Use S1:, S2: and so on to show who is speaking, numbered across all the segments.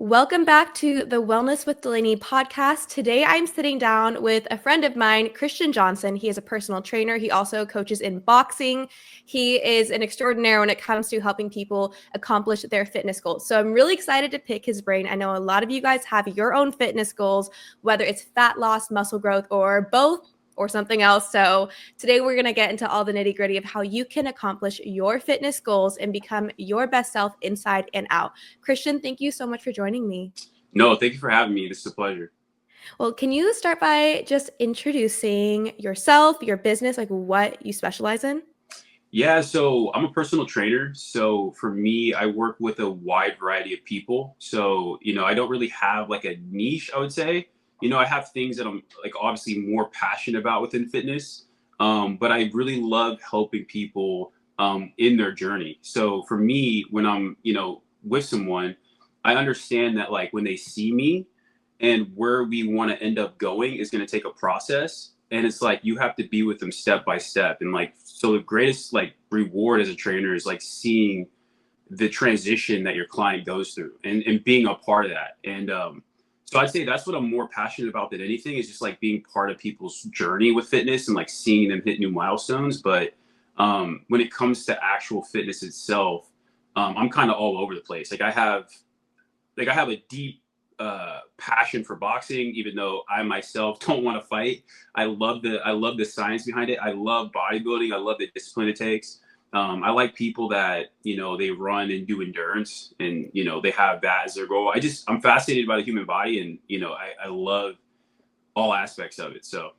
S1: Welcome back to the Wellness with Delaney podcast. Today I'm sitting down with a friend of mine, Christian Johnson. He is a personal trainer. He also coaches in boxing. He is an extraordinaire when it comes to helping people accomplish their fitness goals. So I'm really excited to pick his brain. I know a lot of you guys have your own fitness goals, whether it's fat loss, muscle growth, or both, or something else. So today we're going to get into all the nitty gritty of how you can accomplish your fitness goals and become your best self inside and out. Christian, thank you so much for joining me.
S2: No, thank you for having me. This is a pleasure.
S1: Well, can you start by just introducing yourself, your business, like what you specialize in?
S2: Yeah, so I'm a personal trainer. So for me, I work with a wide variety of people. So, I don't really have like a niche, I would say. I have things that I'm like obviously more passionate about within fitness. But I really love helping people in their journey. So for me, when I'm, with someone, I understand that like when they see me and where we want to end up going is going to take a process, and it's like you have to be with them step by step. And like so the greatest like reward as a trainer is like seeing the transition that your client goes through and being a part of that. And so I'd say that's what I'm more passionate about than anything, is just like being part of people's journey with fitness and like seeing them hit new milestones. But when it comes to actual fitness itself, I'm kind of all over the place. Like I have a deep passion for boxing, even though I myself don't want to fight. I love the science behind it. I love bodybuilding. I love the discipline it takes. I like people that they run and do endurance, and they have that as their goal. I'm fascinated by the human body, and I love all aspects of it. So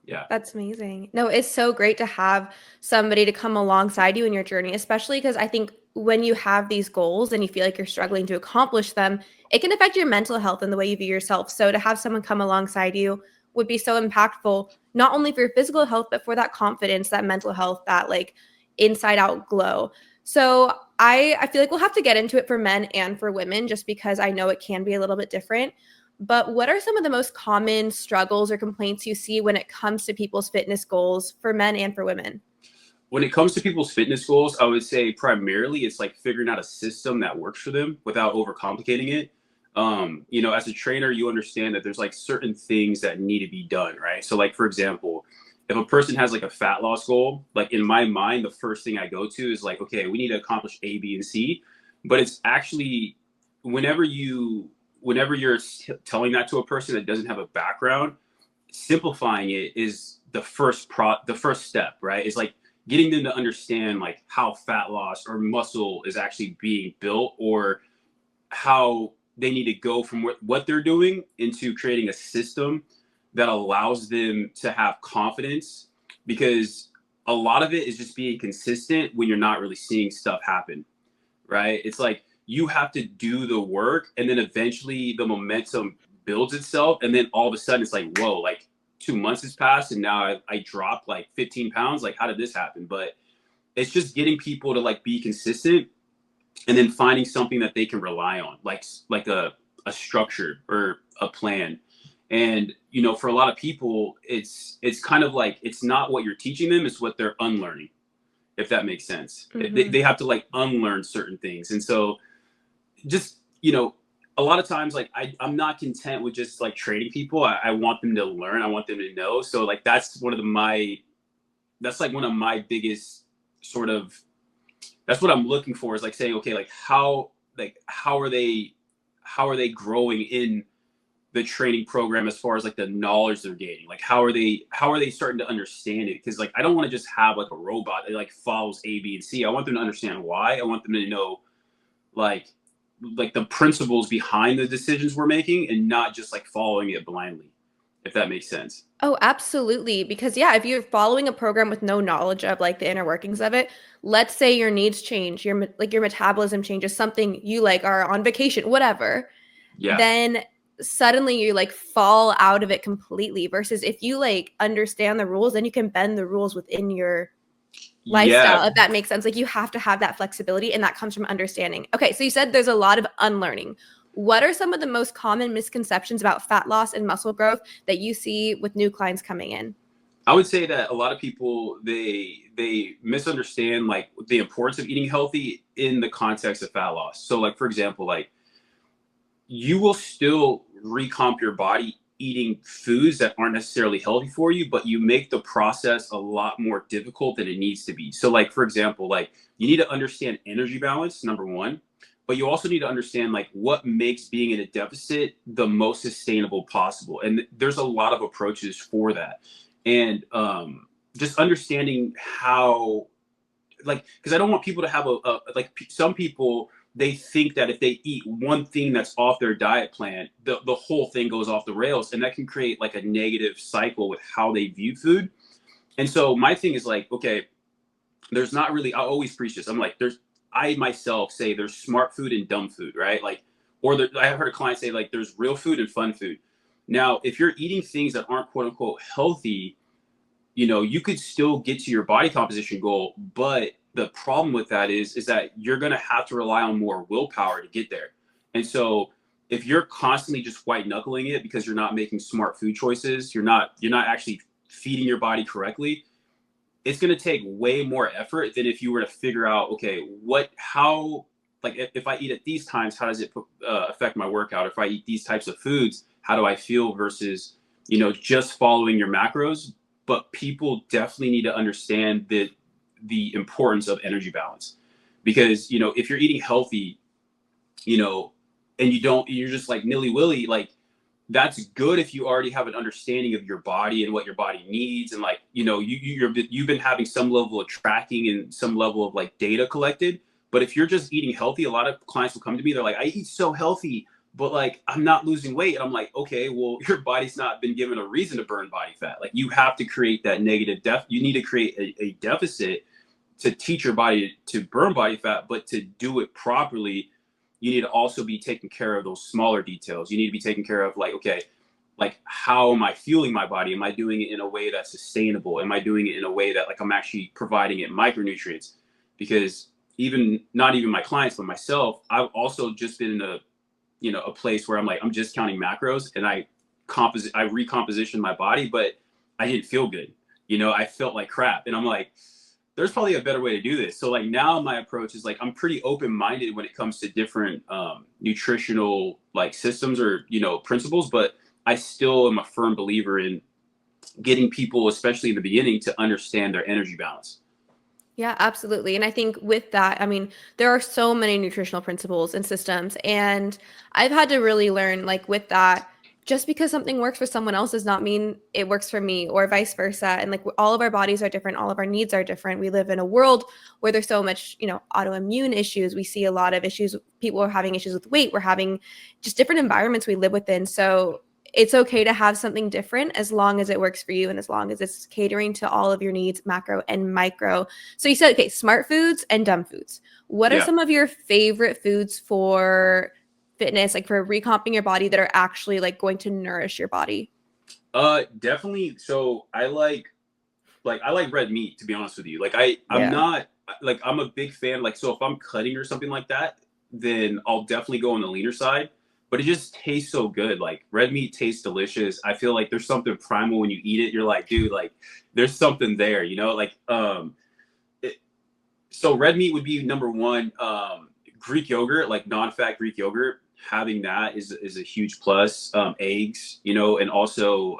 S2: yeah.
S1: That's amazing. No, it's so great to have somebody to come alongside you in your journey, especially because I think when you have these goals and you feel like you're struggling to accomplish them, it can affect your mental health and the way you view yourself. So to have someone come alongside you would be so impactful, not only for your physical health, but for that confidence, that mental health, that like inside out glow. So I feel like we'll have to get into it for men and for women just because I know it can be a little bit different. But what are some of the most common struggles or complaints you see when it comes to people's fitness goals for men and for women?
S2: When it comes to people's fitness goals, I would say primarily it's like figuring out a system that works for them without overcomplicating it. As a trainer, you understand that there's like certain things that need to be done, right? So, like for example, if a person has like a fat loss goal, like in my mind, the first thing I go to is like, okay, we need to accomplish A, B, and C. But it's actually whenever you're telling that to a person that doesn't have a background, simplifying it is the first step, right? It's like getting them to understand like how fat loss or muscle is actually being built, or how they need to go from what they're doing into creating a system that allows them to have confidence, because a lot of it is just being consistent when you're not really seeing stuff happen, right? It's like you have to do the work, and then eventually the momentum builds itself, and then all of a sudden it's like, whoa, like 2 months has passed and now I dropped like 15 pounds. Like, how did this happen? But it's just getting people to like be consistent, and then finding something that they can rely on, like a structure or a plan. And for a lot of people, it's kind of like it's not what you're teaching them, it's what they're unlearning, if that makes sense.
S1: Mm-hmm.
S2: They have to like unlearn certain things. And so just a lot of times like I'm not content with just like training people. I want them to learn, I want them to know. So like that's like one of my biggest sort of, that's what I'm looking for, is like saying, okay, like how are they growing in the training program, as far as like the knowledge they're gaining? Like how are they starting to understand it? Because like I don't want to just have like a robot that like follows A, B, and C. I want them to understand why. I want them to know like the principles behind the decisions we're making, and not just like following it blindly, if that makes sense.
S1: Oh, absolutely. Because yeah, if you're following a program with no knowledge of like the inner workings of it, let's say your needs change, your metabolism changes, something you like are on vacation, whatever,
S2: Yeah.
S1: then suddenly you like fall out of it completely versus if you like understand the rules, then you can bend the rules within your
S2: Yeah.
S1: lifestyle, if that makes sense. Like you have to have that flexibility, and that comes from understanding. Okay, so you said there's a lot of unlearning. What are some of the most common misconceptions about fat loss and muscle growth that you see with new clients coming in?
S2: I would say that a lot of people, they misunderstand like the importance of eating healthy in the context of fat loss. So like for example, like you will still recomp your body eating foods that aren't necessarily healthy for you, but you make the process a lot more difficult than it needs to be. So like, for example, like you need to understand energy balance, number one, but you also need to understand like what makes being in a deficit the most sustainable possible. And there's a lot of approaches for that. And just understanding how, like, because I don't want people to have like some people, they think that if they eat one thing that's off their diet plan, the whole thing goes off the rails, and that can create like a negative cycle with how they view food. And so my thing is like, okay, there's not really, I always preach this. I'm like, I myself say there's smart food and dumb food, right? Like, I heard a client say like there's real food and fun food. Now, if you're eating things that aren't quote unquote healthy, you could still get to your body composition goal, but the problem with that is that you're going to have to rely on more willpower to get there. And so if you're constantly just white knuckling it because you're not making smart food choices, you're not actually feeding your body correctly, it's going to take way more effort than if you were to figure out, okay, how, like if I eat at these times, how does it affect my workout? If I eat these types of foods, how do I feel versus, just following your macros. But people definitely need to understand the importance of energy balance, because if you're eating healthy, and you're just like nilly willy, like that's good if you already have an understanding of your body and what your body needs, and like you've been having some level of tracking and some level of like data collected. But if you're just eating healthy, a lot of clients will come to me, they're like, I eat so healthy, but like I'm not losing weight. And I'm like, okay, well, your body's not been given a reason to burn body fat. Like you have to create that negative you need to create a deficit to teach your body to burn body fat. But to do it properly, you need to also be taking care of those smaller details. You need to be taking care of like, okay, like how am I fueling my body? Am I doing it in a way that's sustainable? Am I doing it in a way that like I'm actually providing it micronutrients? Because not even my clients, but myself, I've also just been in a place where I'm like, I'm just counting macros, and I recomposition my body, but I didn't feel good. I felt like crap. And I'm like, there's probably a better way to do this. So like now my approach is like, I'm pretty open-minded when it comes to different nutritional like systems or, principles, but I still am a firm believer in getting people, especially in the beginning, to understand their energy balance.
S1: Yeah, absolutely. And I think with that, I mean, there are so many nutritional principles and systems. And I've had to really learn, like, with that, just because something works for someone else does not mean it works for me, or vice versa. And like, all of our bodies are different, all of our needs are different. We live in a world where there's so much, autoimmune issues. We see a lot of issues. People are having issues with weight. We're having just different environments we live within. So it's okay to have something different as long as it works for you and as long as it's catering to all of your needs, macro and micro. So you said, okay, smart foods and dumb foods. What are
S2: Yeah.
S1: some of your favorite foods for fitness, like for recomping your body, that are actually like going to nourish your body?
S2: Definitely. So I like red meat, to be honest with you. Like I'm
S1: Yeah.
S2: not like, I'm a big fan. Like, so if I'm cutting or something like that, then I'll definitely go on the leaner side. But it just tastes so good. Like red meat tastes delicious. I feel like there's something primal when you eat it. You're like, dude, like there's something there, like it, so red meat would be number one. Greek yogurt, like non-fat Greek yogurt, having that is a huge plus. Eggs, and also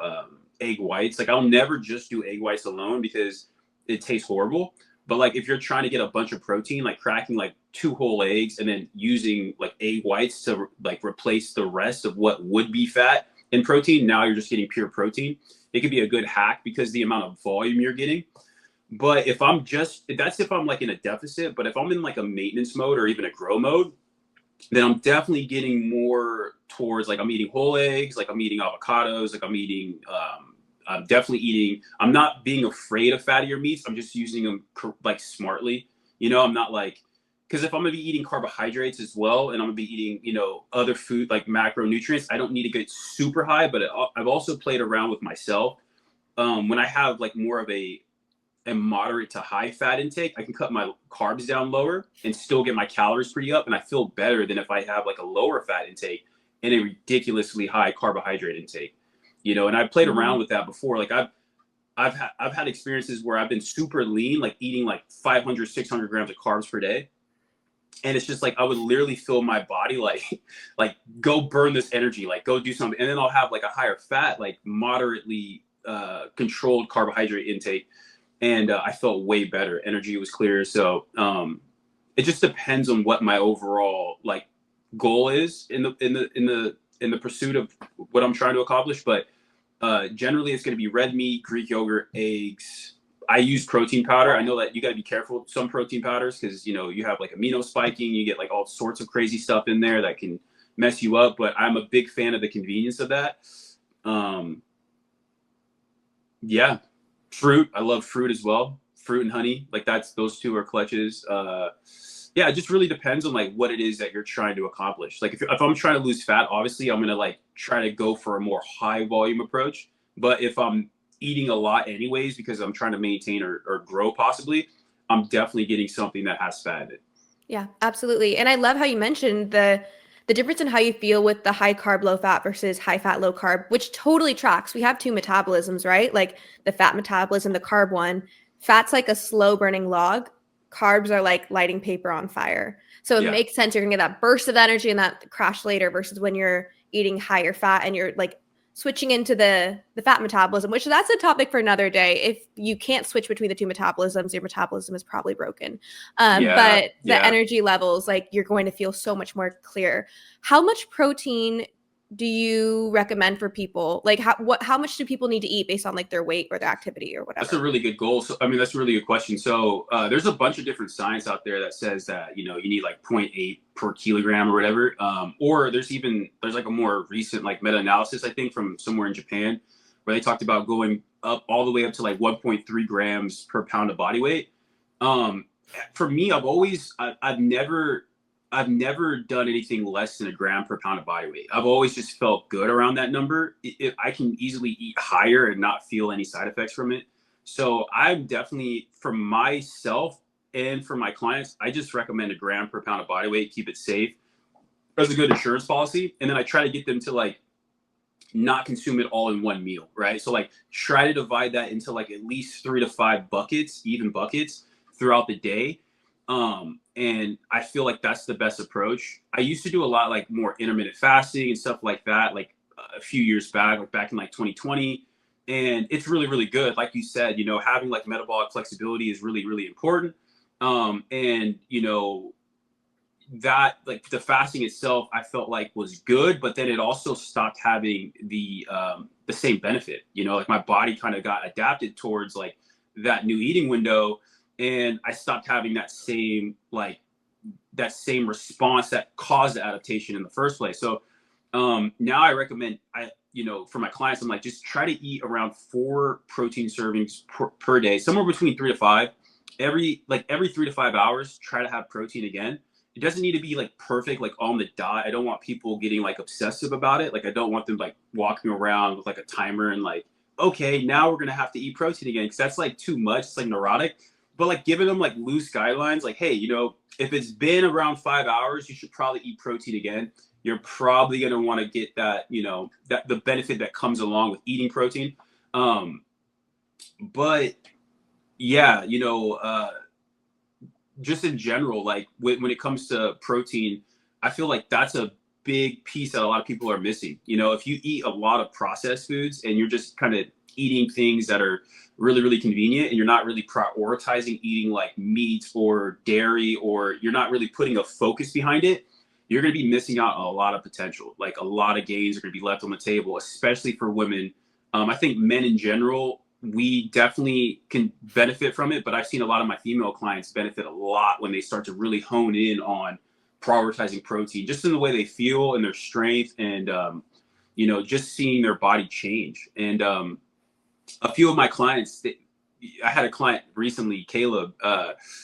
S2: egg whites. Like I'll never just do egg whites alone because it tastes horrible. But like if you're trying to get a bunch of protein, like cracking like two whole eggs and then using like egg whites to like replace the rest of what would be fat in protein, now you're just getting pure protein. It could be a good hack because the amount of volume you're getting. But if I'm like in a deficit, but if I'm in like a maintenance mode or even a grow mode, then I'm definitely getting more towards like I'm eating whole eggs, like I'm eating avocados, like I'm definitely eating, I'm not being afraid of fattier meats. I'm just using them like smartly. I'm not like, because if I'm gonna be eating carbohydrates as well, and I'm gonna be eating, other food like macronutrients, I don't need to get super high, but I've also played around with myself. When I have like more of a moderate to high fat intake, I can cut my carbs down lower and still get my calories pretty up. And I feel better than if I have like a lower fat intake and a ridiculously high carbohydrate intake, and I've played around with that before. Like I've had experiences where I've been super lean, like eating like 500, 600 grams of carbs per day. And it's just like I would literally feel my body like like go burn this energy, like go do something, and then I'll have like a higher fat, like moderately controlled carbohydrate intake, and I felt way better. Energy was clear. So it just depends on what my overall like goal is in the pursuit of what I'm trying to accomplish. But generally, it's going to be red meat, Greek yogurt, eggs. I use protein powder. I know that you got to be careful with some protein powders because you know you have like amino spiking. You get like all sorts of crazy stuff in there that can mess you up. But I'm a big fan of the convenience of that. Um, yeah, fruit. I love fruit as well. Fruit and honey, like that's those two are clutches. Yeah, it just really depends on like what it is that you're trying to accomplish. Like if I'm trying to lose fat, obviously I'm gonna like try to go for a more high volume approach. But if I'm eating a lot anyways because I'm trying to maintain or grow possibly, I'm definitely getting something that has fat in it.
S1: Yeah, absolutely. And I love how you mentioned the difference in how you feel with the high carb, low fat versus high fat, low carb, which totally tracks. We have two metabolisms, right? Like the fat metabolism, the carb one. Fat's like a slow burning log. Carbs are like lighting paper on fire. So it
S2: Yeah.
S1: makes sense. You're gonna get that burst of energy and that crash later versus when you're eating higher fat and you're like switching into the fat metabolism, which that's a topic for another day. If you can't switch between the two metabolisms, your metabolism is probably broken.
S2: Yeah.
S1: But the
S2: Yeah.
S1: energy levels, like you're going to feel so much more clear. How much protein do you recommend for people? Like how much do people need to eat based on like their weight or their activity or
S2: That's a
S1: whatever?
S2: really good goal. So, I mean, that's a really good question. So, there's a bunch of different science out there that says that you know you need like zero point 0.8 per kilogram or whatever. Or there's like a more recent like meta-analysis I think from somewhere in Japan where they talked about going up all the way up to like 1.3 grams per pound of body weight. Um, for me, I've never done anything less than a gram per pound of body weight. I've always just felt good around that number. I can easily eat higher and not feel any side effects from it. So I'm definitely for myself and for my clients, I just recommend a gram per pound of body weight. Keep it safe. That's a good insurance policy. And then I try to get them to like not consume it all in one meal, right? So like try to divide that into like at least 3 to 5 buckets, even buckets throughout the day. And I feel like that's the best approach. I used to do a lot like more intermittent fasting and stuff like that, like a few years back, like back in like 2020. And it's really, really good. Like you said, you know, having like metabolic flexibility is really, really important. And you know, that like the fasting itself I felt like was good, but then it also stopped having the same benefit. You know, like my body kind of got adapted towards like that new eating window, and I stopped having that same response that caused the adaptation in the first place. So now I recommend you know for my clients I'm like just try to eat around 4 protein servings per day, somewhere between 3 to 5. Every 3 to 5 hours, try to have protein again. It doesn't need to be like perfect, like on the dot. I don't want people getting like obsessive about it. Like I don't want them like walking around with like a timer and like, okay, now we're gonna have to eat protein again because that's like too much. It's like neurotic. But like giving them like loose guidelines, like, hey, you know, if it's been around 5 hours, you should probably eat protein again. You're probably gonna want to get that, you know, that the benefit that comes along with eating protein. Um, but yeah, you know, just in general, like when it comes to protein, I feel like that's a big piece that a lot of people are missing. You know, if you eat a lot of processed foods and you're just kind of eating things that are really, really convenient and you're not really prioritizing eating like meat or dairy, or you're not really putting a focus behind it, you're going to be missing out on a lot of potential. Like a lot of gains are going to be left on the table, especially for women. I think men in general, we definitely can benefit from it, but I've seen a lot of my female clients benefit a lot when they start to really hone in on prioritizing protein, just in the way they feel and their strength, and you know, just seeing their body change. And a few of my clients, I had a client recently, Caleb.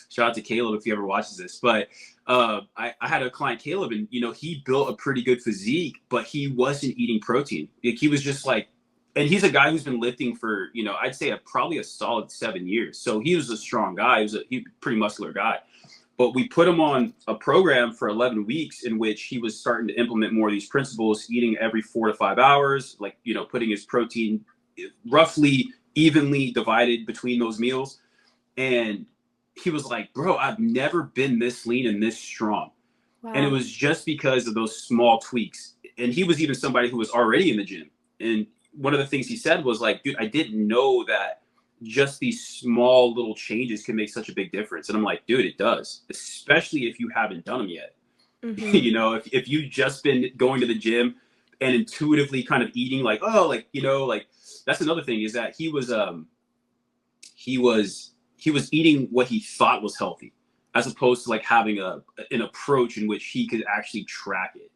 S2: Shout out to Caleb if he ever watches this. But I had a client, Caleb, and you know, he built a pretty good physique, but he wasn't eating protein. Like he was just like, and he's a guy who's been lifting for, you know, I'd say probably a solid 7 years. So he was a strong guy. He was a pretty muscular guy. But we put him on a program for 11 weeks in which he was starting to implement more of these principles, eating every 4 to 5 hours, like, you know, putting his protein roughly evenly divided between those meals. And he was like, bro, I've never been this lean and this strong. And it
S1: Wow.
S2: was just because of those small tweaks. And he was even somebody who was already in the gym. And one of the things he said was like, dude, I didn't know that just these small little changes can make such a big difference. And I'm like, dude, it does, especially if you haven't done them yet.
S1: Hmm.
S2: You know, if you've just been going to the gym and intuitively kind of eating like, oh, like, you know, like that's another thing is that he was he was eating what he thought was healthy as opposed to like having an approach in which he could actually track it.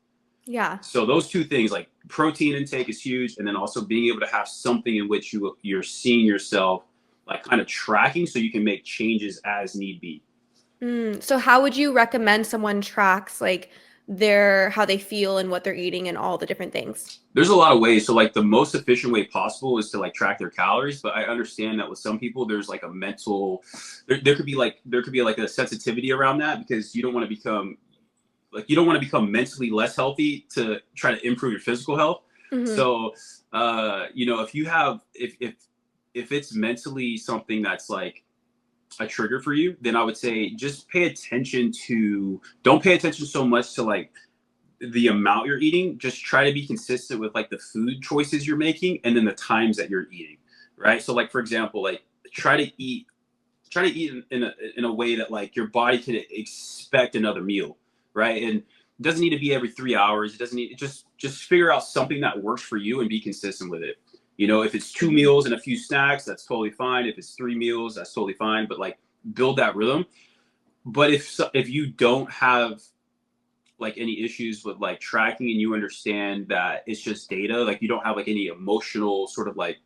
S1: Yeah.
S2: So those two things, like protein intake is huge, and then also being able to have something in which you're seeing yourself like kind of tracking so you can make changes as need be.
S1: So how would you recommend someone tracks like their how they feel and what they're eating and all the different things?
S2: There's a lot of ways. So like the most efficient way possible is to like track their calories, but I understand that with some people there's like a mental there could be like a sensitivity around that because you don't want to become like you don't want to become mentally less healthy to try to improve your physical health.
S1: Hmm.
S2: So you know, if you have if it's mentally something that's like a trigger for you, then I would say just pay attention to don't pay attention so much to like the amount you're eating. Just try to be consistent with like the food choices you're making and then the times that you're eating, right? So like for example, like try to eat in a way that like your body can expect another meal, right? And it doesn't need to be every 3 hours. It doesn't need just figure out something that works for you and be consistent with it. You know, if it's two
S1: Hmm.
S2: meals and a few snacks, that's totally fine. If it's 3 meals, that's totally fine. But like build that rhythm. But if you don't have like any issues with like tracking and you understand that it's just data, like you don't have like any emotional sort of like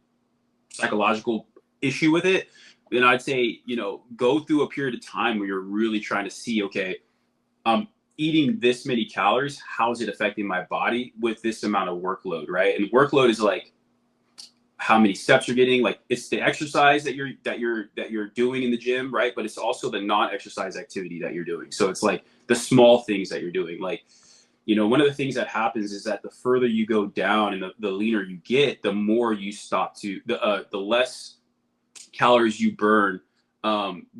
S2: psychological issue with it, then I'd say, you know, go through a period of time where you're really trying to see, okay, I'm eating this many calories. How is it affecting my body with this amount of workload, right? And workload is like how many steps you're getting. Like it's the exercise that you're doing in the gym, right? But it's also the non-exercise activity that you're doing. So it's like the small things that you're doing. Like, you know, one of the things that happens is that the further you go down and the leaner you get, the more you stop to the less calories you burn,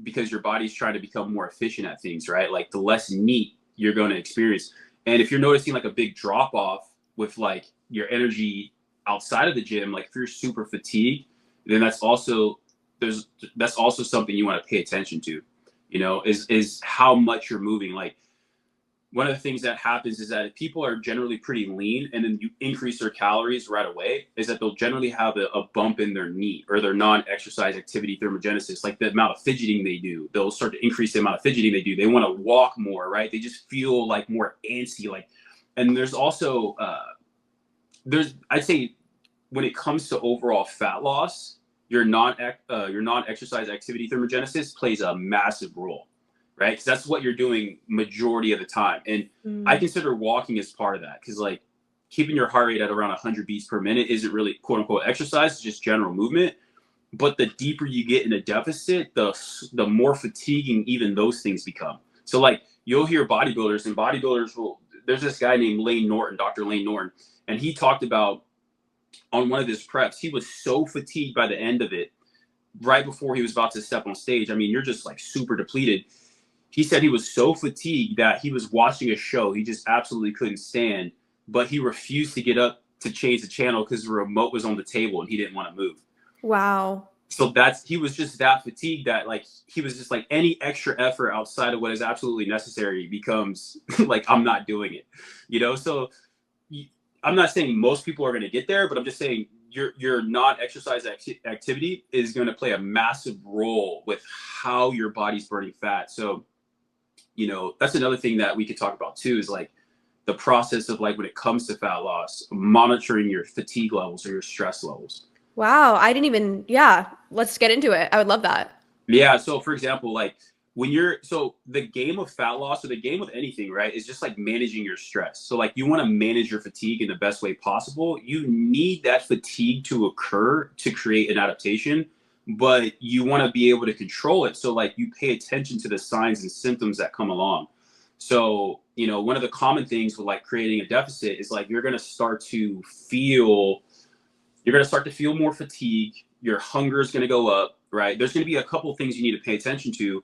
S2: because your body's trying to become more efficient at things, right? Like the less neat you're going to experience. And if you're noticing like a big drop off with like your energy outside of the gym, like if you're super fatigued, then that's also something you want to pay attention to. You know, is how much you're moving. Like one of the things that happens is that if people are generally pretty lean and then you increase their calories right away, is that they'll generally have a bump in their NEAT or their non-exercise activity thermogenesis, like the amount of fidgeting they do. They'll start to increase the amount of fidgeting they do. They want to walk more, right? They just feel like more antsy. Like, and there's also I'd say when it comes to overall fat loss, your non-exercise activity thermogenesis plays a massive role, right? Because that's what you're doing majority of the time. And I
S1: Mm.
S2: consider walking as part of that because like keeping your heart rate at around 100 beats per minute isn't really quote unquote exercise, it's just general movement. But the deeper you get in a deficit, the more fatiguing even those things become. So like you'll hear bodybuilders and bodybuilders will. There's this guy named Lane Norton, Dr. Lane Norton, and he talked about on one of his preps, he was so fatigued by the end of it, right before he was about to step on stage. I mean, you're just like super depleted. He said he was so fatigued that he was watching a show he just absolutely couldn't stand, but he refused to get up to change the channel because the remote was on the table and he didn't want to move.
S1: Wow.
S2: So that's he was just that fatigued that like he was just like any extra effort outside of what is absolutely necessary becomes like I'm not doing it, you know. So I'm not saying most people are going to get there, but I'm just saying your non-exercise activity is going to play a massive role with how your body's burning fat. So, you know, that's another thing that we could talk about too is like the process of like when it comes to fat loss, monitoring your fatigue levels or your stress levels.
S1: Wow. I didn't even, yeah, let's get into it. I would love that.
S2: Yeah. So, for example, like so the game of fat loss or the game of anything, right, is just like managing your stress. So, like, you want to manage your fatigue in the best way possible. You need that fatigue to occur to create an adaptation, but you want to be able to control it. So, like, you pay attention to the signs and symptoms that come along. So, you know, one of the common things with like creating a deficit is like you're going to start to feel more fatigue. Your hunger is going to go up, right? There's going to be a couple things you need to pay attention to.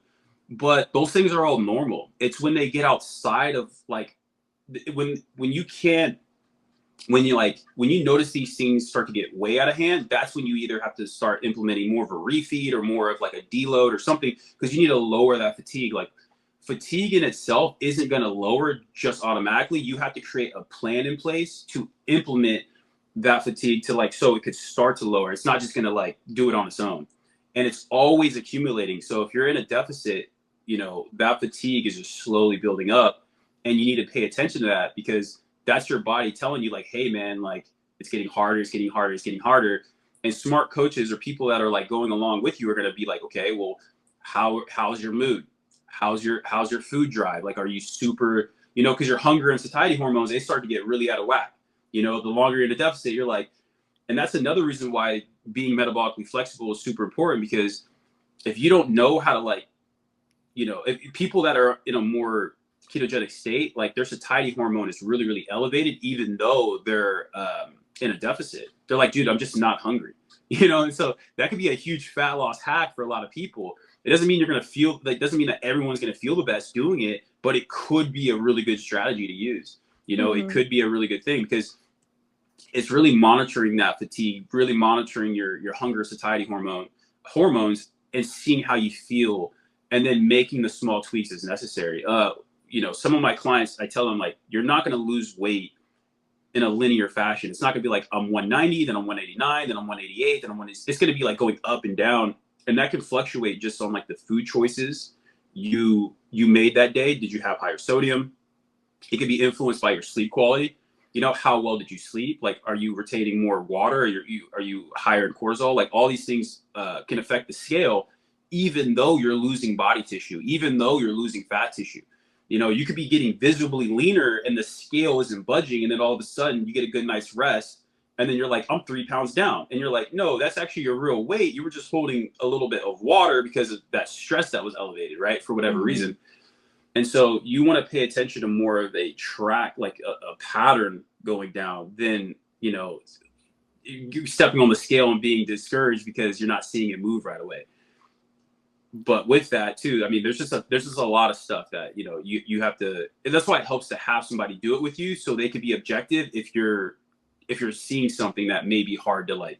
S2: but those things are all normal. It's when they get outside of like when you can't when you notice these things start to get way out of hand, that's when you either have to start implementing more of a refeed or more of like a deload or something, because you need to lower that fatigue. Like fatigue in itself isn't going to lower just automatically. You have to create a plan in place to implement that fatigue to like so it could start to lower. It's not just going to like do it on its own, and it's always accumulating. So if you're in a deficit, that fatigue is just slowly building up, and you need to pay attention to that, because that's your body telling you like, hey man, like it's getting harder, it's getting harder, it's getting harder. And smart coaches or people that are like going along with you are going to be like, okay, well, how's your mood? How's your food drive? Like, are you super, because your hunger and satiety hormones, they start to get really out of whack. The longer you're in a deficit, you're like, and that's another reason why being metabolically flexible is super important, because if you don't know how to like, if people that are in a more ketogenic state, like their satiety hormone is really, really elevated, even though they're in a deficit. They're like, dude, I'm just not hungry, and so that could be a huge fat loss hack for a lot of people. It doesn't mean you're going to feel like, doesn't mean that everyone's going to feel the best doing it, but it could be a really good strategy to use. It could be a really good thing, because it's really monitoring that fatigue, really monitoring your hunger, satiety hormones, and seeing how you feel, and then making the small tweaks as necessary. Some of my clients, I tell them like, you're not going to lose weight in a linear fashion. It's not going to be like I'm 190, then I'm 189, then I'm 188, then I'm 180. It's going to be like going up and down, and that can fluctuate just on like the food choices you made that day. Did you have higher sodium? It could be influenced by your sleep quality. How well did you sleep? Like, are you retaining more water? Are you higher in cortisol? Like, all these things can affect the scale, even though you're losing body tissue, even though you're losing fat tissue. You could be getting visibly leaner and the scale isn't budging, and then all of a sudden you get a good nice rest, and then you're like, I'm 3 pounds down, and you're like, no, that's actually your real weight. You were just holding a little bit of water because of that stress that was elevated, right, for whatever reason. And so you want to pay attention to more of a track, like a pattern going down, than you stepping on the scale and being discouraged because you're not seeing it move right away. But with that too, I mean, there's just a lot of stuff that you have to, and that's why it helps to have somebody do it with you, so they can be objective if you're seeing something that may be hard to like,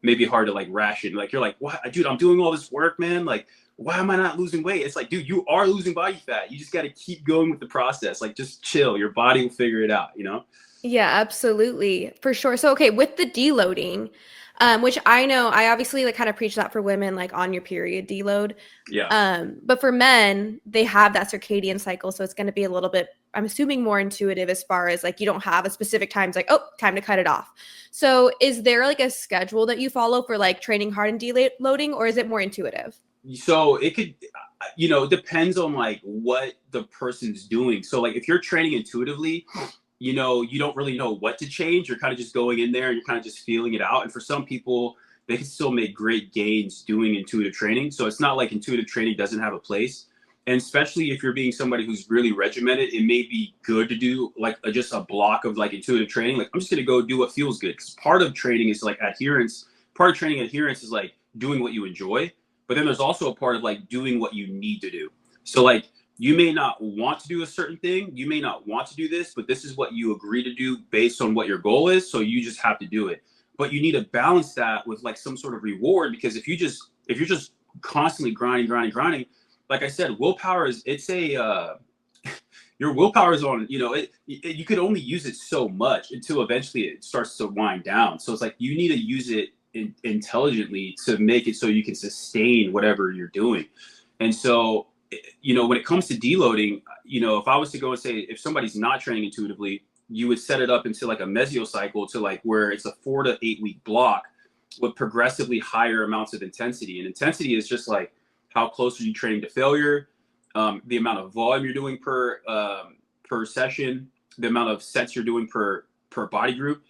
S2: maybe hard to like ration. Like, you're like, what, dude, I'm doing all this work, man, like, why am I not losing weight? It's like, dude, you are losing body fat. You just got to keep going with the process. Like, just chill. Your body will figure it out,
S1: Yeah, absolutely. For sure. So, okay, with the deloading, which I know I obviously like kind of preach that for women, like on your period deload.
S2: Yeah.
S1: But for men, they have that circadian cycle. So it's going to be a little bit, I'm assuming, more intuitive, as far as like you don't have a specific time. It's like, oh, time to cut it off. So is there like a schedule that you follow for like training hard and deloading, or is it more intuitive?
S2: So it could, it depends on like what the person's doing. So like if you're training intuitively, you don't really know what to change. You're kind of just going in there and you're kind of just feeling it out. And for some people, they can still make great gains doing intuitive training. So it's not like intuitive training doesn't have a place. And especially if you're being somebody who's really regimented, it may be good to do like just a block of like intuitive training. Like, I'm just going to go do what feels good. Because part of training is like adherence. Part of training adherence is like doing what you enjoy. But then there's also a part of like doing what you need to do. So like, you may not want to do a certain thing. You may not want to do this, but this is what you agree to do based on what your goal is. So you just have to do it. But you need to balance that with like some sort of reward, because if you're just constantly grinding, like I said, willpower is, your willpower is on, you could only use it so much until eventually it starts to wind down. So it's like, you need to use it intelligently to make it so you can sustain whatever you're doing. And so, when it comes to deloading, if I was to go and say, if somebody's not training intuitively, you would set it up into like a mesocycle, to like where it's a 4 to 8 week block with progressively higher amounts of intensity. And intensity is just like, how close are you training to failure? The amount of volume you're doing per session, the amount of sets you're doing per body group.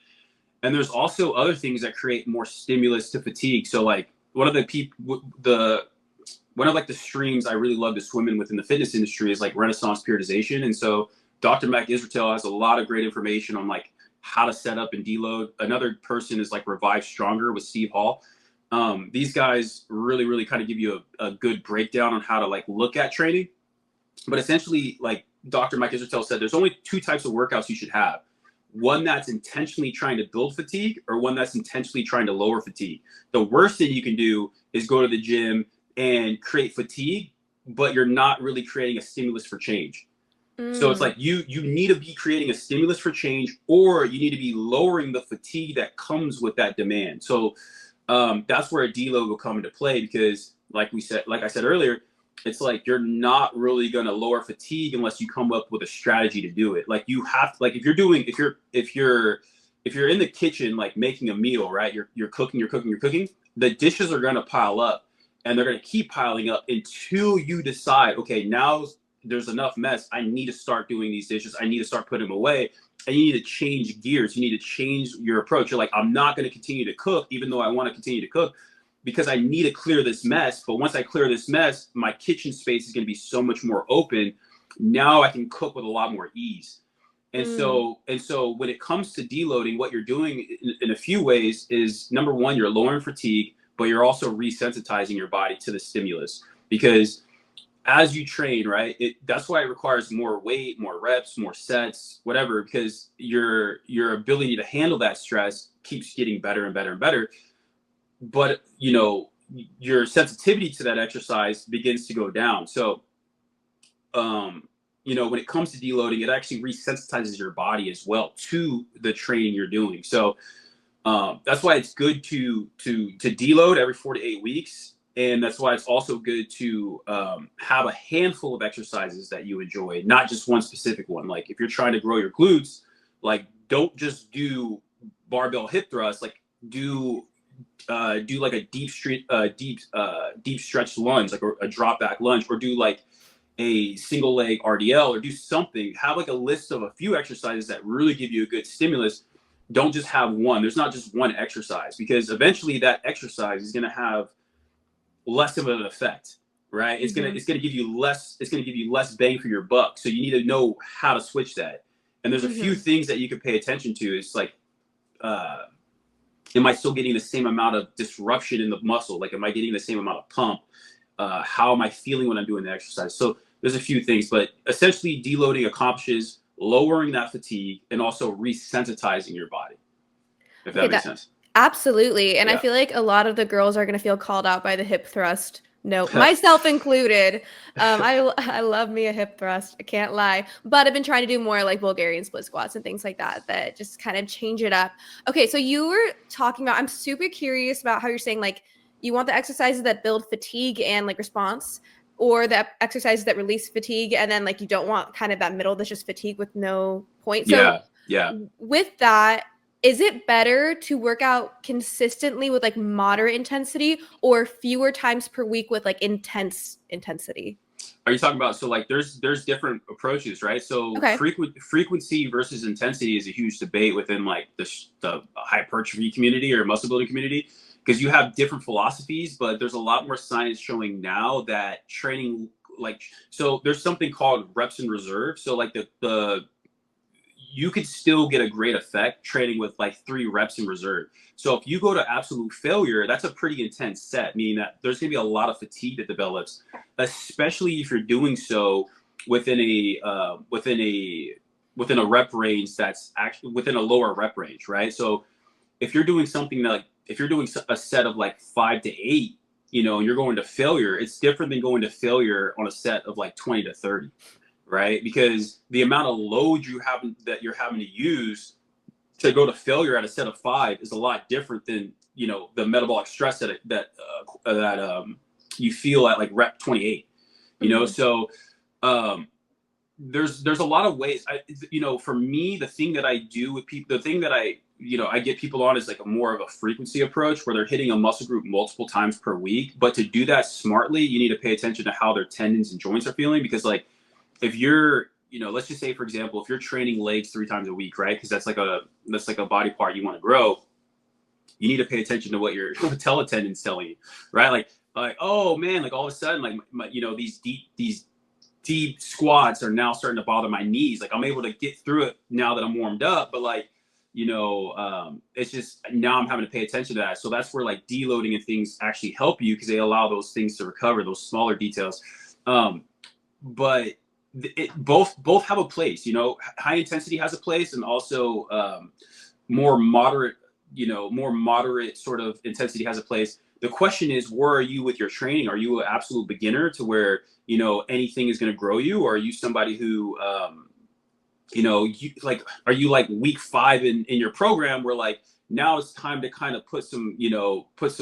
S2: And there's also other things that create more stimulus to fatigue. So like one of the streams I really love to swim in within the fitness industry is like Renaissance periodization. And so Dr. Mac Israetel has a lot of great information on like how to set up and deload. Another person is like Revive Stronger with Steve Hall. These guys really kind of give you a good breakdown on how to like look at training. But essentially, like Dr. Mike Israetel said, there's only two types of workouts you should have. One that's intentionally trying to build fatigue, or one that's intentionally trying to lower fatigue. The worst thing you can do is go to the gym and create fatigue, but you're not really creating a stimulus for change. So it's like you need to be creating a stimulus for change, or you need to be lowering the fatigue that comes with that demand. So that's where a deload will come into play, because like I said earlier, it's like you're not really going to lower fatigue unless you come up with a strategy to do it. Like you have to, like if you're in the kitchen, like making a meal, right? You're cooking, the dishes are going to pile up, and they're going to keep piling up until you decide, okay, now there's enough mess. I need to start doing these dishes. I need to start putting them away. And you need to change gears. You need to change your approach. You're like, I'm not going to continue to cook, even though I want to continue to cook, because I need to clear this mess. But once I clear this mess, my kitchen space is going to be so much more open. Now I can cook with a lot more ease. And so when it comes to deloading, what you're doing in a few ways is, number one, you're lowering fatigue, but you're also resensitizing your body to the stimulus. Because as you train, right, that's why it requires more weight, more reps, more sets, whatever, because your ability to handle that stress keeps getting better and better and better. But, you know, your sensitivity to that exercise begins to go down. So, you know, when it comes to deloading, it actually resensitizes your body as well to the training you're doing. So that's why it's good to deload every 4 to 8 weeks. And that's why it's also good to have a handful of exercises that you enjoy, not just one specific one. Like if you're trying to grow your glutes, like don't just do barbell hip thrust. Like do like a deep stretch lunge, like a drop back lunge, or do like a single leg RDL, or do something. Have like a list of a few exercises that really give you a good stimulus. Don't just have one. There's not just one exercise, because eventually that exercise is going to have less of an effect, right? It's gonna give you less bang for your buck. So you need to know how to switch that. And there's a few things that you can pay attention to. It's like, am I still getting the same amount of disruption in the muscle? Like, am I getting the same amount of pump? How am I feeling when I'm doing the exercise? So there's a few things, but essentially deloading accomplishes lowering that fatigue and also resensitizing your body, if that makes sense.
S1: Absolutely. And I feel like a lot of the girls are going to feel called out by the hip thrust. No, myself included. I love me a hip thrust. I can't lie. But I've been trying to do more like Bulgarian split squats and things like that just kind of change it up. Okay, so you were talking about, I'm super curious about how you're saying like you want the exercises that build fatigue and like response, or the exercises that release fatigue, and then like you don't want kind of that middle that's just fatigue with no point. So with that, is it better to work out consistently with like moderate intensity, or fewer times per week with like intense intensity?
S2: Are you talking about, so like there's different approaches, right? So frequency versus intensity is a huge debate within like the hypertrophy community or muscle building community, because you have different philosophies, but there's a lot more science showing now that training, like, so there's something called reps in reserve. So like you could still get a great effect training with like 3 reps in reserve. So if you go to absolute failure, that's a pretty intense set, meaning that there's going to be a lot of fatigue that develops, especially if you're doing so within a rep range that's actually within a lower rep range, right? So if you're doing something like, if you're doing a set of like 5 to 8, you know, and you're going to failure, it's different than going to failure on a set of like 20 to 30. Right? Because the amount of load you're having to use to go to failure at a set of 5 is a lot different than, you know, the metabolic stress that you feel at like rep 28. You know, so there's a lot of ways. You know, for me, the thing that I do with people, the thing that I get people on is like a more of a frequency approach where they're hitting a muscle group multiple times per week. But to do that smartly, you need to pay attention to how their tendons and joints are feeling, because like, if you're, you know, let's just say, for example, if you're training legs 3 times a week, right? Because that's like a body part you want to grow. You need to pay attention to what your patella tendon's telling you, right? Like, oh man, like all of a sudden, like you know, these deep squats are now starting to bother my knees. Like I'm able to get through it now that I'm warmed up, but like it's just now I'm having to pay attention to that. So that's where like deloading and things actually help you because they allow those things to recover, those smaller details. But both have a place. High intensity has a place, and also more moderate, more moderate sort of intensity has a place. The question is, where are you with your training? Are you an absolute beginner to where anything is going to grow you, or are you somebody who are you like week 5 in your program where like now it's time to kind of put some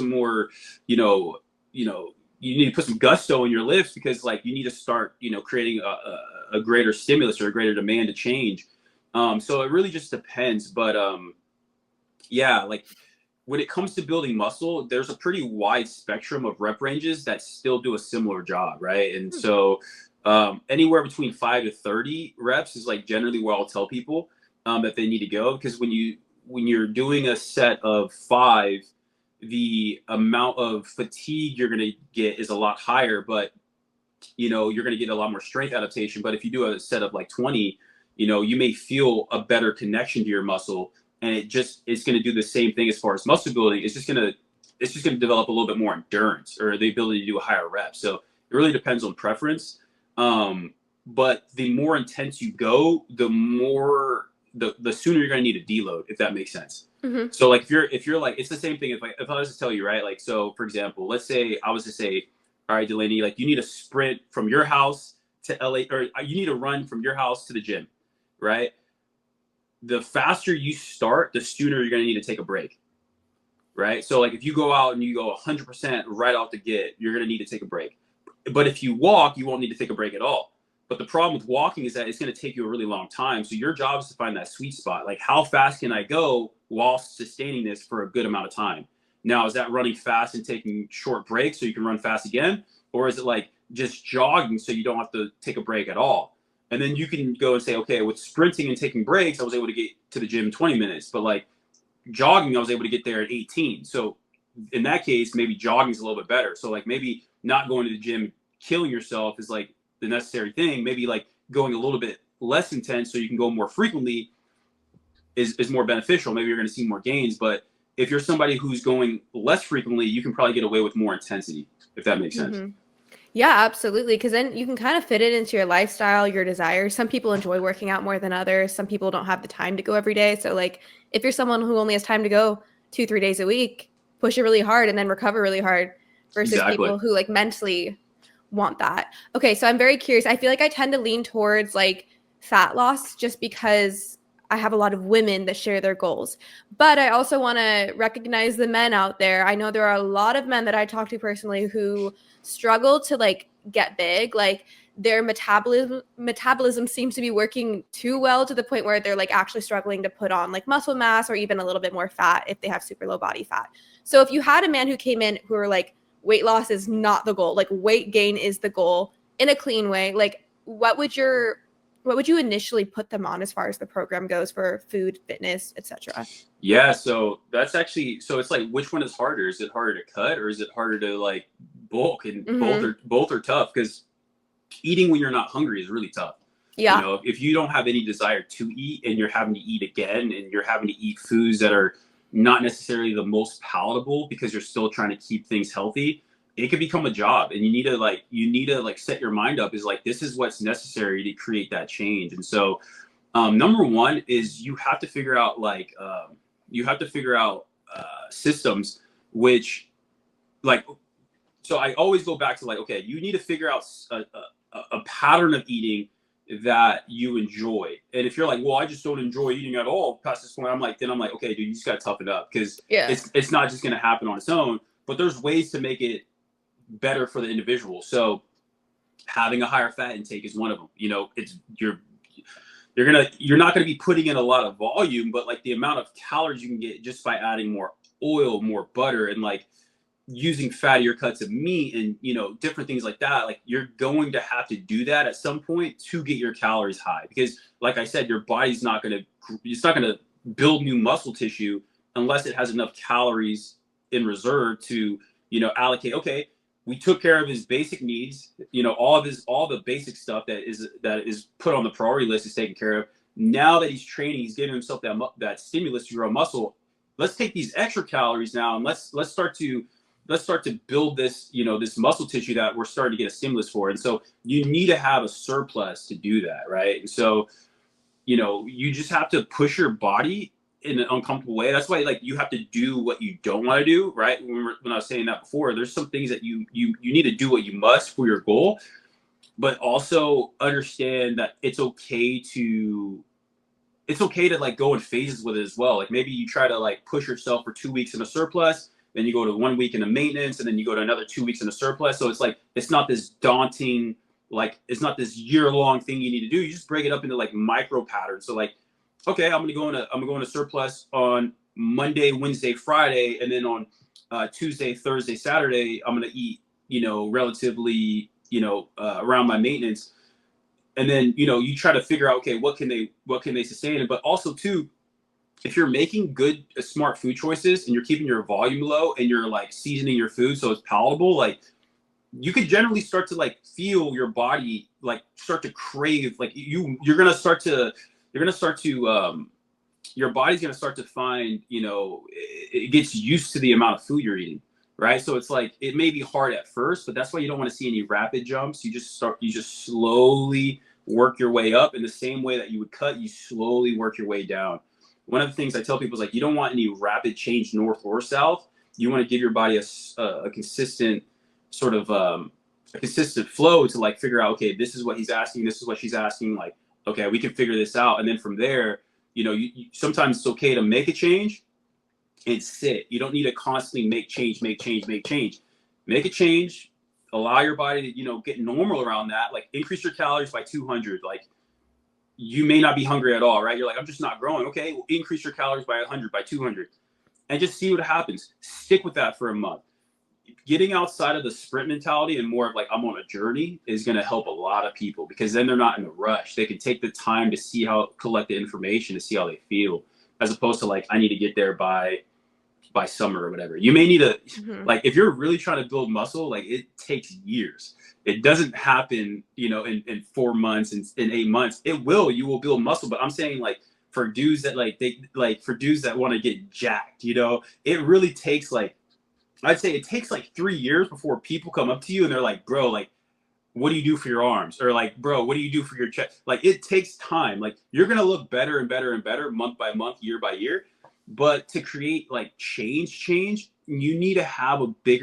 S2: more you need to put some gusto in your lifts because like you need to start creating a greater stimulus or a greater demand to change. So it really just depends, but yeah, like when it comes to building muscle, there's a pretty wide spectrum of rep ranges that still do a similar job, right? And so anywhere between 5 to 30 reps is like generally where I'll tell people that they need to go, because when you're doing a set of 5, the amount of fatigue you're going to get is a lot higher, but you're going to get a lot more strength adaptation. But if you do a set of like 20, you may feel a better connection to your muscle, and it's going to do the same thing as far as muscle building. It's just going to develop a little bit more endurance or the ability to do a higher rep. So it really depends on preference. But the more intense you go, the sooner you're going to need a deload, if that makes sense.
S1: Mm-hmm.
S2: So like if you're like, it's the same thing. If I was to tell you, right, like, so for example, let's say I was to say, all right, Delaney, like you need to sprint from your house to LA, or you need to run from your house to the gym, right? The faster you start, the sooner you're going to need to take a break, right? So like if you go out and you go 100% right off the get, you're going to need to take a break. But if you walk, you won't need to take a break at all. But the problem with walking is that it's going to take you a really long time. So your job is to find that sweet spot. Like, how fast can I go while sustaining this for a good amount of time? Now, is that running fast and taking short breaks so you can run fast again? Or is it like just jogging so you don't have to take a break at all? And then you can go and say, okay, with sprinting and taking breaks, I was able to get to the gym in 20 minutes. But like jogging, I was able to get there at 18. So in that case, maybe jogging is a little bit better. So like maybe not going to the gym, killing yourself is like the necessary thing. Maybe like going a little bit less intense so you can go more frequently is more beneficial. Maybe you're going to see more gains. But if you're somebody who's going less frequently, you can probably get away with more intensity, if that makes sense.
S1: Mm-hmm. Yeah, absolutely. Because then you can kind of fit it into your lifestyle, your desires. Some people enjoy working out more than others. Some people don't have the time to go every day. So like if you're someone who only has time to go 2-3 days a week, push it really hard and then recover really hard, versus people who like mentally want that. Okay, so I'm very curious. I feel like I tend to lean towards like fat loss just because I have a lot of women that share their goals. But I also want to recognize the men out there. I know there are a lot of men that I talk to personally who struggle to like get big. Like their metabolism seems to be working too well to the point where they're like actually struggling to put on like muscle mass or even a little bit more fat if they have super low body fat. So if you had a man who came in who were like, weight loss is not the goal, like weight gain is the goal in a clean way, like what would you initially put them on as far as the program goes for food, fitness, etc.?
S2: Yeah, so that's actually, so it's like, which one is harder? Is it harder to cut or is it harder to like bulk? And both are tough, because eating when you're not hungry is really tough.
S1: Yeah.
S2: If you don't have any desire to eat and you're having to eat again and you're having to eat foods that are not necessarily the most palatable because you're still trying to keep things healthy, it could become a job, and you need to set your mind up is like, this is what's necessary to create that change. And so number one is you have to figure out systems, which like, so I always go back to like, okay, you need to figure out a pattern of eating that you enjoy. And if you're like, well, I just don't enjoy eating at all past this point, I'm like, okay, dude, you just got to toughen up, because it's not just going to happen on its own, but there's ways to make it better for the individual. So having a higher fat intake is one of them. You're not going to be putting in a lot of volume, but like the amount of calories you can get just by adding more oil, more butter, and like using fattier cuts of meat and different things like that, like you're going to have to do that at some point to get your calories high, because like I said, your body's not going to build new muscle tissue unless it has enough calories in reserve to allocate. Okay, we took care of his basic needs, all the basic stuff that is put on the priority list is taken care of. Now that he's training, he's giving himself that stimulus to grow muscle. Let's take these extra calories now and let's start to build this, this muscle tissue that we're starting to get a stimulus for. And so you need to have a surplus to do that, right? And so, you just have to push your body in an uncomfortable way. That's why, like, you have to do what you don't want to do, right? When I was saying that before, there's some things that you need to do what you must for your goal, but also understand that it's okay to like go in phases with it as well. Like maybe you try to like push yourself for 2 weeks in a surplus, then you go to 1 week in a maintenance, and then you go to another 2 weeks in a surplus. So it's like, it's not this daunting, like it's not this year-long thing you need to do. You just break it up into like micro patterns. So like, okay, I'm gonna go into surplus on Monday, Wednesday, Friday, and then on Tuesday, Thursday, Saturday, I'm gonna eat, relatively, around my maintenance. And then, you try to figure out, okay, what can they sustain? But also too, if you're making good, smart food choices and you're keeping your volume low and you're like seasoning your food so it's palatable, like you could generally start to like feel your body like start to crave, like your body's gonna start to find, it gets used to the amount of food you're eating, right? So it's like, it may be hard at first, but that's why you don't want to see any rapid jumps. You just slowly work your way up in the same way that you would cut. You slowly work your way down. One of the things I tell people is like, you don't want any rapid change north or south. You want to give your body a consistent sort of a consistent flow to like figure out, okay, this is what he's asking, this is what she's asking. Like, okay, we can figure this out. And then from there, sometimes it's okay to make a change and sit. You don't need to constantly make change. Make a change, allow your body to, get normal around that. Like increase your calories by 200. Like you may not be hungry at all, right? You're like, I'm just not growing. Okay, well, increase your calories by 100, by 200, and just see what happens. Stick with that for a month. Getting outside of the sprint mentality and more of like, I'm on a journey is going to help a lot of people, because then they're not in a rush. They can take the time to collect the information to see how they feel, as opposed to like, I need to get there by summer or whatever. You may need to, like, if you're really trying to build muscle, like it takes years. It doesn't happen, in 4 months and in 8 months. You will build muscle. But I'm saying like, for dudes that want to get jacked, it really takes like, I'd say it takes like 3 years before people come up to you and they're like, bro, like, what do you do for your arms? Or like, bro, what do you do for your chest? Like, it takes time. Like, you're going to look better and better and better month by month, year by year. But to create like change, you need to have a big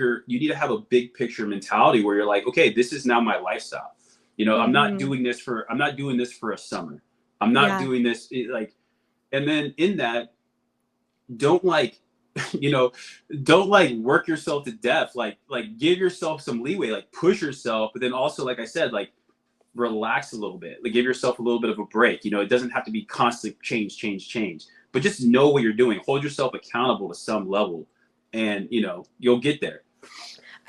S2: picture mentality where you're like, okay, this is now my lifestyle. I'm not doing this for a summer. I'm not doing this and then in that, don't like, don't like work yourself to death. Like give yourself some leeway, like push yourself, but then also, like I said, like relax a little bit, like give yourself a little bit of a break. It doesn't have to be constant change, but just know what you're doing. Hold yourself accountable to some level, and you'll get there.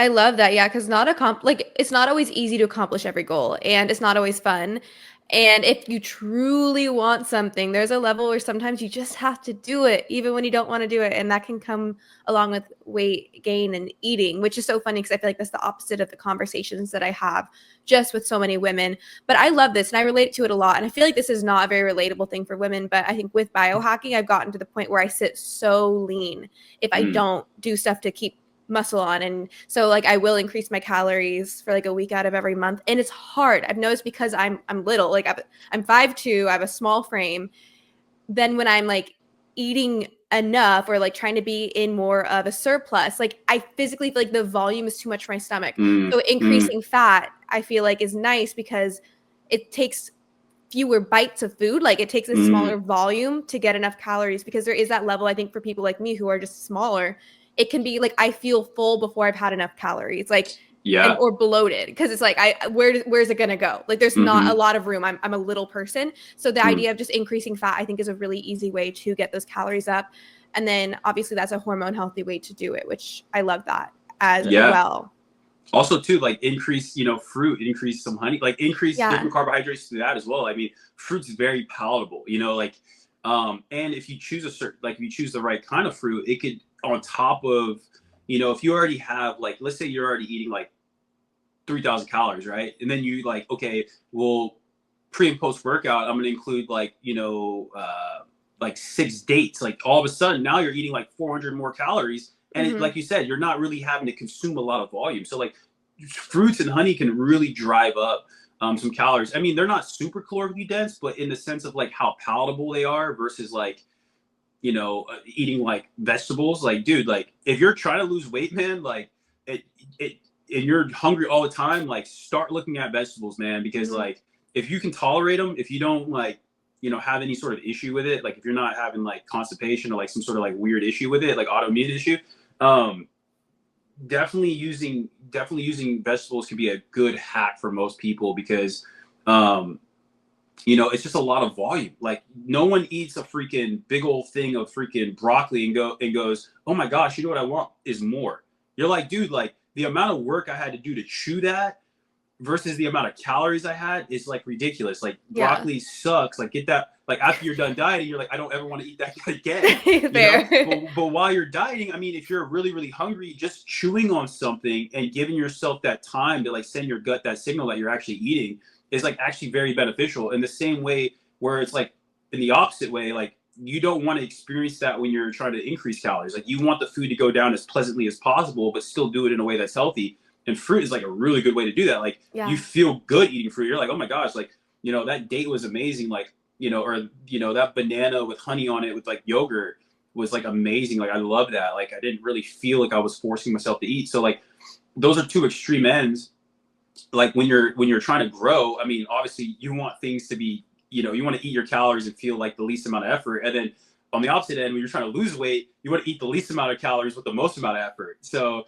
S1: I love that. Yeah, because it's not always easy to accomplish every goal, and it's not always fun. And if you truly want something, there's a level where sometimes you just have to do it, even when you don't want to do it. And that can come along with weight gain and eating, which is so funny because I feel like that's the opposite of the conversations that I have just with so many women. But I love this and I relate to it a lot. And I feel like this is not a very relatable thing for women, but I think with biohacking, I've gotten to the point where I sit so lean if I don't do stuff to keep muscle on. And so like I will increase my calories for like a week out of every month, and it's hard. I've noticed because I'm little, like I'm 5'2", I have a small frame. Then when I'm like eating enough or like trying to be in more of a surplus, like I physically feel like the volume is too much for my stomach. So increasing fat, I feel like, is nice because it takes fewer bites of food. Like it takes a smaller volume to get enough calories, because there is that level, I think, for people like me who are just smaller. It can be like I feel full before I've had enough calories, like or bloated, because it's like where's it gonna go? Like there's not a lot of room. I'm a little person, so the idea of just increasing fat, I think, is a really easy way to get those calories up. And then obviously that's a hormone healthy way to do it, which I love that as well.
S2: Also too, like increase, fruit, increase some honey, like increase different carbohydrates through that as well. I mean, fruit's very palatable, and if you choose if you choose the right kind of fruit, it could, on top of, if you already have, like, let's say you're already eating like 3,000 calories, right? And then you like, okay, well, pre and post workout, I'm going to include like, like 6 dates. Like all of a sudden now you're eating like 400 more calories. And
S1: Hmm.
S2: like you said, you're not really having to consume a lot of volume. So like fruits and honey can really drive up some calories. I mean, they're not super calorically dense, but in the sense of like how palatable they are versus like, eating like vegetables. Like, dude, like if you're trying to lose weight, man, like it, it, and you're hungry all the time, like start looking at vegetables, man, because
S1: Hmm.
S2: like if you can tolerate them, if you don't like, have any sort of issue with it, like if you're not having like constipation or like some sort of like weird issue with it, like autoimmune issue, um, definitely using vegetables can be a good hack for most people because um it's just a lot of volume. Like no one eats a freaking big old thing of freaking broccoli and goes, oh my gosh, you know what I want is more. You're like, dude, like the amount of work I had to do to chew that versus the amount of calories I had is like ridiculous. Like
S1: Yeah.
S2: broccoli sucks. Like get that. Like after you're done dieting, you're like, I don't ever want to eat that again.
S1: Fair.
S2: But while you're dieting, I mean, if you're really really hungry, just chewing on something and giving yourself that time to like send your gut that signal that you're actually eating is like actually very beneficial. In the same way where it's like in the opposite way, like you don't want to experience that when you're trying to increase calories. Like you want the food to go down as pleasantly as possible, but still do it in a way that's healthy. And fruit is like a really good way to do that. Like you
S1: Yeah.
S2: feel good eating fruit. You're like, oh my gosh, like that date was amazing. Like or that banana with honey on it with like yogurt was like amazing. Like I love that. Like I didn't really feel like I was forcing myself to eat. So like those are two extreme ends. Like when you're trying to grow, I mean, obviously you want things to be, you want to eat your calories and feel like the least amount of effort. And then on the opposite end, when you're trying to lose weight, you want to eat the least amount of calories with the most amount of effort. So,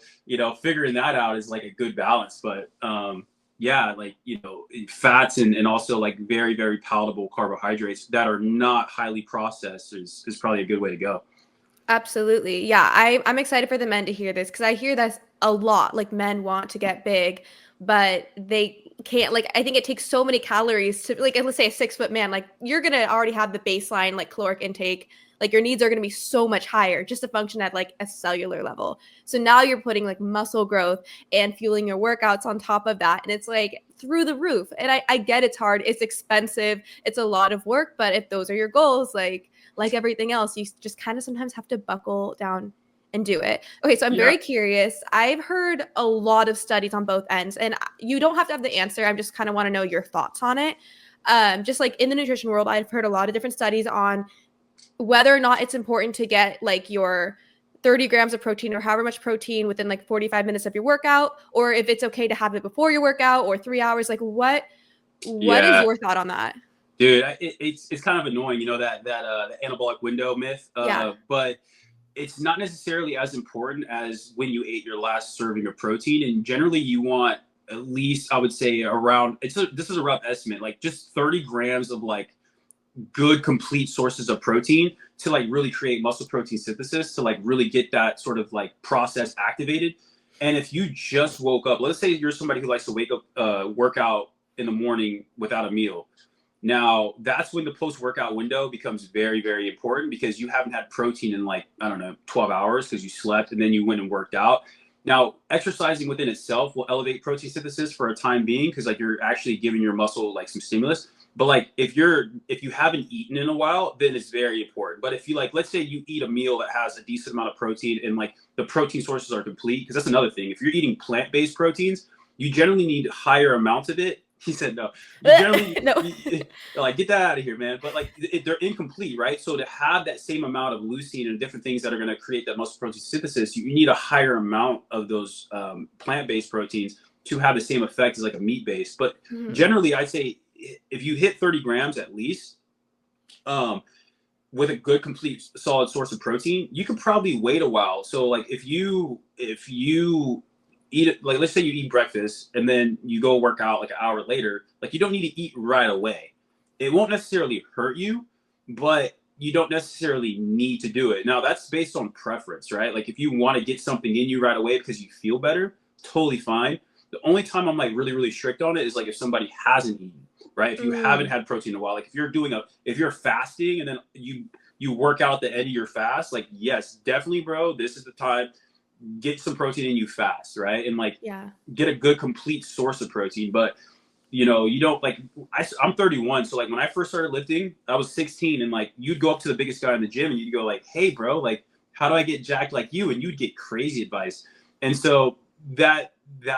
S2: figuring that out is like a good balance. But yeah, like, fats and also like very, very palatable carbohydrates that are not highly processed is probably a good way to go.
S1: Absolutely. Yeah, I'm excited for the men to hear this because I hear this a lot. Like men want to get big, but they can't. Like I think it takes so many calories to like let's say a 6 foot man. Like you're gonna already have the baseline like caloric intake. Like your needs are gonna be so much higher just to function at like a cellular level. So now you're putting like muscle growth and fueling your workouts on top of that, and it's like through the roof. And I get it's hard, it's expensive, it's a lot of work, but if those are your goals, like everything else, you just kind of sometimes have to buckle down and do it. Okay, so I'm
S2: Yeah.
S1: very curious. I've heard a lot of studies on both ends, and you don't have to have the answer. I just kind of want to know your thoughts on it. Just like in the nutrition world, I've heard a lot of different studies on whether or not it's important to get like your 30 grams of protein or however much protein within like 45 minutes of your workout, or if it's okay to have it before your workout or 3 hours. Like what is
S2: Yeah.
S1: your thought on that?
S2: Dude, it's kind of annoying, that the anabolic window myth.
S1: Yeah.
S2: But it's not necessarily as important as when you ate your last serving of protein. And generally, you want at least, I would say, around. This is a rough estimate, like just 30 grams of like good complete sources of protein to like really create muscle protein synthesis to like really get that sort of like process activated. And if you just woke up, let's say you're somebody who likes to wake up, work out in the morning without a meal. Now that's when the post-workout window becomes very, very important because you haven't had protein in like, I don't know, 12 hours because you slept and then you went and worked out. Now, exercising within itself will elevate protein synthesis for a time being because like you're actually giving your muscle like some stimulus. But like if you haven't eaten in a while, then it's very important. But if you like, let's say you eat a meal that has a decent amount of protein and like the protein sources are complete, because that's another thing. If you're eating plant-based proteins, you generally need higher amounts of it. He said no. You generally
S1: No.
S2: like get that out of here, man. But like they're incomplete, right? So to have that same amount of leucine and different things that are going to create that muscle protein synthesis, you need a higher amount of those plant-based proteins to have the same effect as like a meat-based. But
S1: Mhm.
S2: generally, I'd say if you hit 30 grams at least, um, with a good complete solid source of protein, you could probably wait a while. So like if you eat it, like let's say you eat breakfast and then you go work out like an hour later, like you don't need to eat right away. It won't necessarily hurt you, but you don't necessarily need to do it. Now that's based on preference, right? Like if you want to get something in you right away because you feel better, totally fine. The only time I'm like really, really strict on it is like if somebody hasn't eaten, right? If you haven't
S1: Mm.
S2: had protein in a while, like if you're fasting and then you work out at the end of your fast, like yes, definitely, bro, this is the time. Get some protein in you fast, right? And like
S1: Yeah.
S2: get a good complete source of protein. But you know, you don't like, I'm 31. So like when I first started lifting, I was 16, and like you'd go up to the biggest guy in the gym and you'd go like, hey bro, like how do I get jacked like you? And you'd get crazy advice. And so that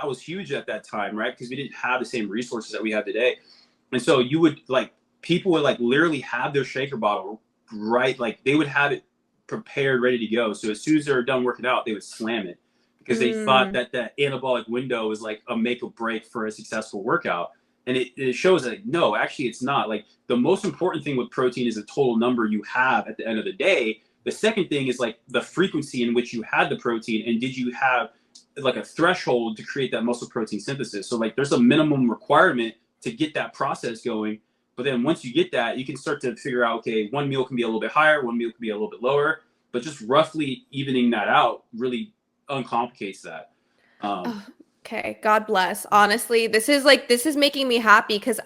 S2: was huge at that time, right? Because we didn't have the same resources that we have today. And so you would like, people would like literally have their shaker bottle, right? Like they would have it prepared, ready to go. So as soon as they were done working out, they would slam it because they thought
S1: Mm.
S2: that that anabolic window was like a make or break for a successful workout. And it shows that no, actually it's not. Like the most important thing with protein is the total number you have at the end of the day. The second thing is like the frequency in which you had the protein, and did you have like a threshold to create that muscle protein synthesis. So like there's a minimum requirement to get that process going. But then once you get that, you can start to figure out, okay, one meal can be a little bit higher, one meal can be a little bit lower, but just roughly evening that out really uncomplicates that. Um,
S1: Oh, okay. God bless. Honestly, this is making me happy because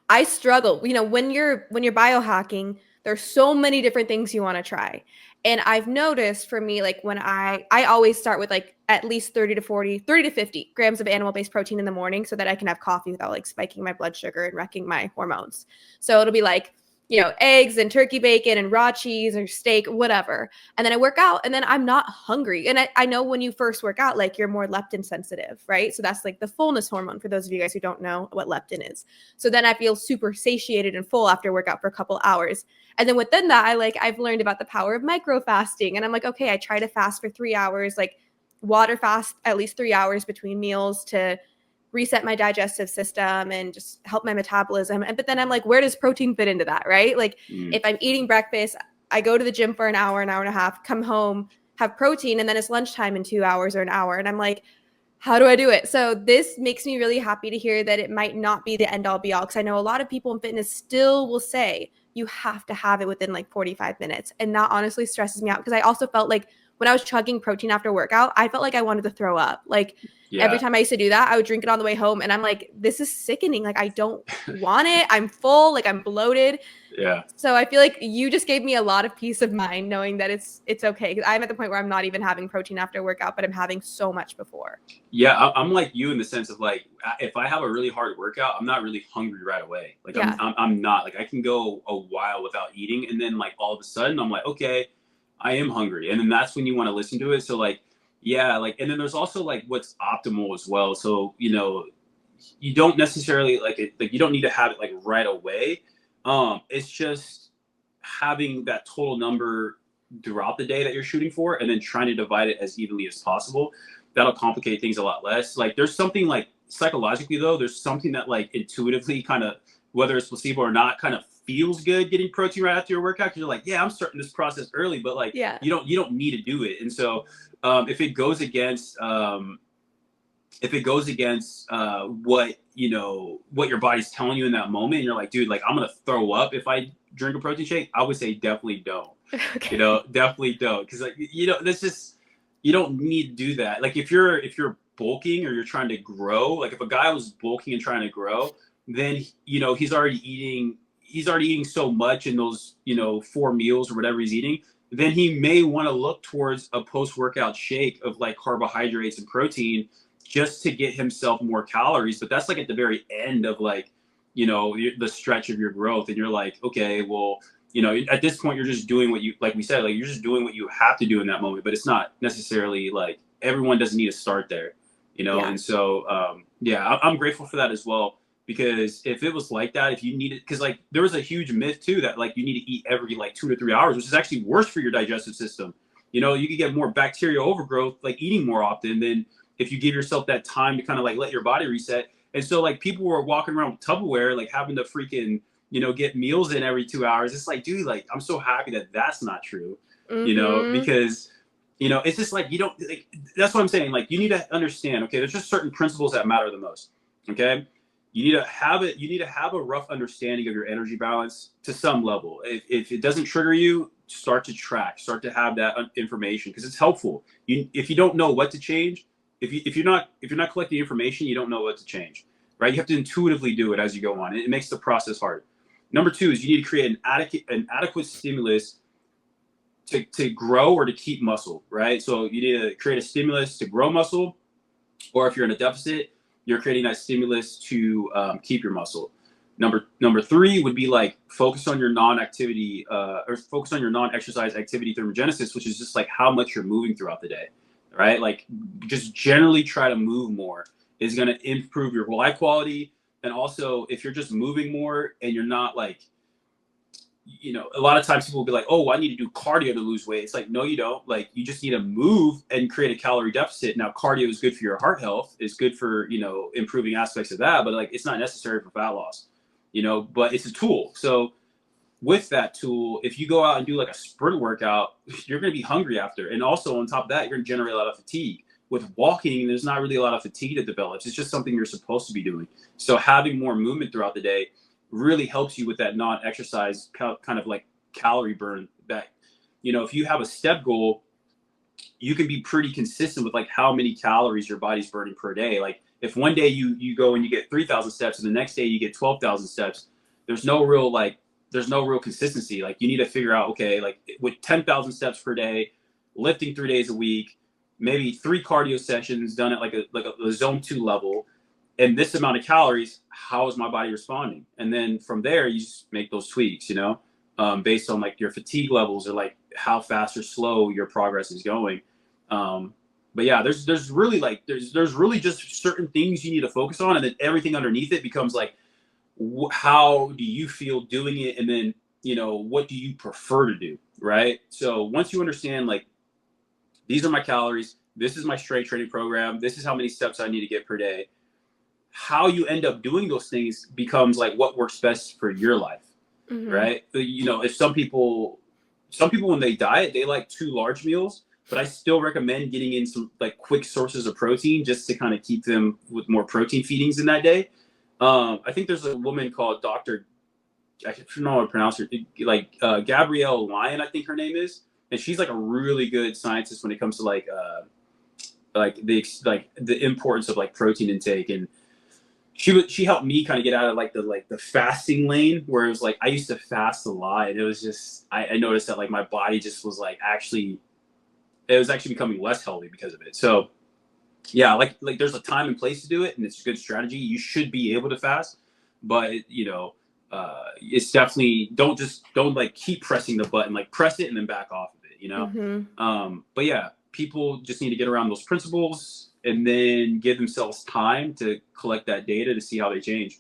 S1: I struggle. You know, when you're biohacking, there's so many different things you want to try. And I've noticed for me, like when I always start with like at least 30 to 40, 30 to 50 grams of animal-based protein in the morning so that I can have coffee without like spiking my blood sugar and wrecking my hormones. So it'll be like, you know, eggs and turkey bacon and raw cheese or steak, whatever. And then I work out and then I'm not hungry. And I know when you first work out, like you're more leptin sensitive, right? So that's like the fullness hormone for those of you guys who don't know what leptin is. So then I feel super satiated and full after workout for a couple hours. And then within that, I've learned about the power of micro fasting. And I'm like, okay, I try to fast for 3 hours, like water fast at least 3 hours between meals to reset my digestive system and just help my metabolism. And but then I'm like, where does protein fit into that, right? Like
S2: mm,
S1: if I'm eating breakfast, I go to the gym for an hour and a half, come home, have protein, and then it's lunchtime in 2 hours or an hour. And I'm like, how do I do it? So this makes me really happy to hear that it might not be the end all be all. Cause I know a lot of people in fitness still will say you have to have it within like 45 minutes. And that honestly stresses me out. Cause I also felt like when I was chugging protein after workout, I felt like I wanted to throw up. Like every
S2: yeah.
S1: time I used to do that, I would drink it on the way home. And I'm like, this is sickening. Like I don't want it. I'm full, like I'm bloated.
S2: Yeah.
S1: So I feel like you just gave me a lot of peace of mind knowing that it's okay. Cause I'm at the point where I'm not even having protein after workout, but I'm having so much before.
S2: Yeah, I'm like you in the sense of like, if I have a really hard workout, I'm not really hungry right away. Like
S1: Yeah.
S2: I'm not like, I can go a while without eating, and then like all of a sudden I'm like, okay, I am hungry, and then that's when you want to listen to it. So like, yeah, like, and then there's also like what's optimal as well. So you know, you don't necessarily like it, like you don't need to have it like right away. It's just having that total number throughout the day that you're shooting for, and then trying to divide it as evenly as possible. That'll complicate things a lot less. Like there's something like psychologically though, there's something that like intuitively kind of, whether it's placebo or not, kind of feels good getting protein right after your workout, because you're like, yeah, I'm starting this process early, but like
S1: Yeah.
S2: you don't need to do it. And so if it goes against what you know what your body's telling you in that moment, and you're like, dude, like I'm gonna throw up if I drink a protein shake, I would say definitely don't. You
S1: Okay.
S2: know, definitely don't, because like you know that's just, you don't need to do that. Like if you're bulking or you're trying to grow, like if a guy was bulking and trying to grow, then you know he's already eating so much in those, you know, 4 meals or whatever he's eating, then he may want to look towards a post-workout shake of like carbohydrates and protein just to get himself more calories. But that's like at the very end of like, you know, the stretch of your growth, and you're like, okay, well, you know, at this point you're just doing what you, like we said, like you're just doing what you have to do in that moment. But it's not necessarily like everyone doesn't need to start there, you know.
S1: Yeah.
S2: And so yeah, I'm grateful for that as well, because if it was like that, if you needed, because like there was a huge myth too that like you need to eat every like 2 to 3 hours, which is actually worse for your digestive system. You know, you could get more bacterial overgrowth like eating more often than if you give yourself that time to kind of like let your body reset. And so like people were walking around with Tupperware, like having to freaking, you know, get meals in every 2 hours. It's like, dude, like I'm so happy that that's not true, you know,
S1: Mm-hmm.
S2: because you know, it's just like you don't like, that's what I'm saying. Like you need to understand, okay, there's just certain principles that matter the most. Okay. You need to have it, you need to have a rough understanding of your energy balance to some level. If it doesn't trigger you, start to track, start to have that information, because it's helpful. If you don't know what to change, if you're not collecting information, you don't know what to change, right? You have to intuitively do it as you go on. It makes the process hard. Number two is you need to create an adequate stimulus to grow or to keep muscle, right? So you need to create a stimulus to grow muscle, or if you're in a deficit, you're creating that stimulus to keep your muscle. Number three would be like focus on your non-activity or focus on your non-exercise activity thermogenesis, which is just like how much you're moving throughout the day, right? Like just generally try to move more is going to improve your life quality. And also if you're just moving more and you're not like, you know, a lot of times people will be like, oh, I need to do cardio to lose weight. It's like, no, you don't. Like, you just need to move and create a calorie deficit. Now, cardio is good for your heart health. It's good for, you know, improving aspects of that, but like, it's not necessary for fat loss, you know, but it's a tool. So with that tool, if you go out and do like a sprint workout, you're going to be hungry after. And also on top of that, you're going to generate a lot of fatigue. With walking, there's not really a lot of fatigue that develops. It's just something you're supposed to be doing. So having more movement throughout the day really helps you with that non-exercise kind of like calorie burn. That, you know, if you have a step goal, you can be pretty consistent with like how many calories your body's burning per day. Like if one day you go and you get 3,000 steps and the next day you get 12,000 steps, there's no real consistency. Like you need to figure out, okay, like with 10,000 steps per day, lifting 3 days a week, maybe 3 cardio sessions done at like a zone 2 level, and this amount of calories, how is my body responding? And then from there, you just make those tweaks, you know, based on like your fatigue levels or like how fast or slow your progress is going. But yeah, there's really just certain things you need to focus on, and then everything underneath it becomes like, how do you feel doing it? And then, you know, what do you prefer to do? Right. So once you understand, like, these are my calories, this is my strength training program, this is how many steps I need to get per day, how you end up doing those things becomes like what works best for your life. Mm-hmm. Right? You know, if some people when they diet, they like 2 large meals, but I still recommend getting in some like quick sources of protein just to kind of keep them with more protein feedings in that day. I think there's a woman called I don't know how to pronounce her, like Gabrielle Lyon, I think her name is, and she's like a really good scientist when it comes to like the importance of like protein intake. And she helped me kind of get out of like the fasting lane, where it was like I used to fast a lot, and it was just I noticed that like my body just was like it was actually becoming less healthy because of it. So yeah, like there's a time and place to do it, and it's a good strategy. You should be able to fast, but you know, it's definitely don't like keep pressing the button, like press it and then back off of it, you know. Mm-hmm. But yeah, people just need to get around those principles and then give themselves time to collect that data to see how they change.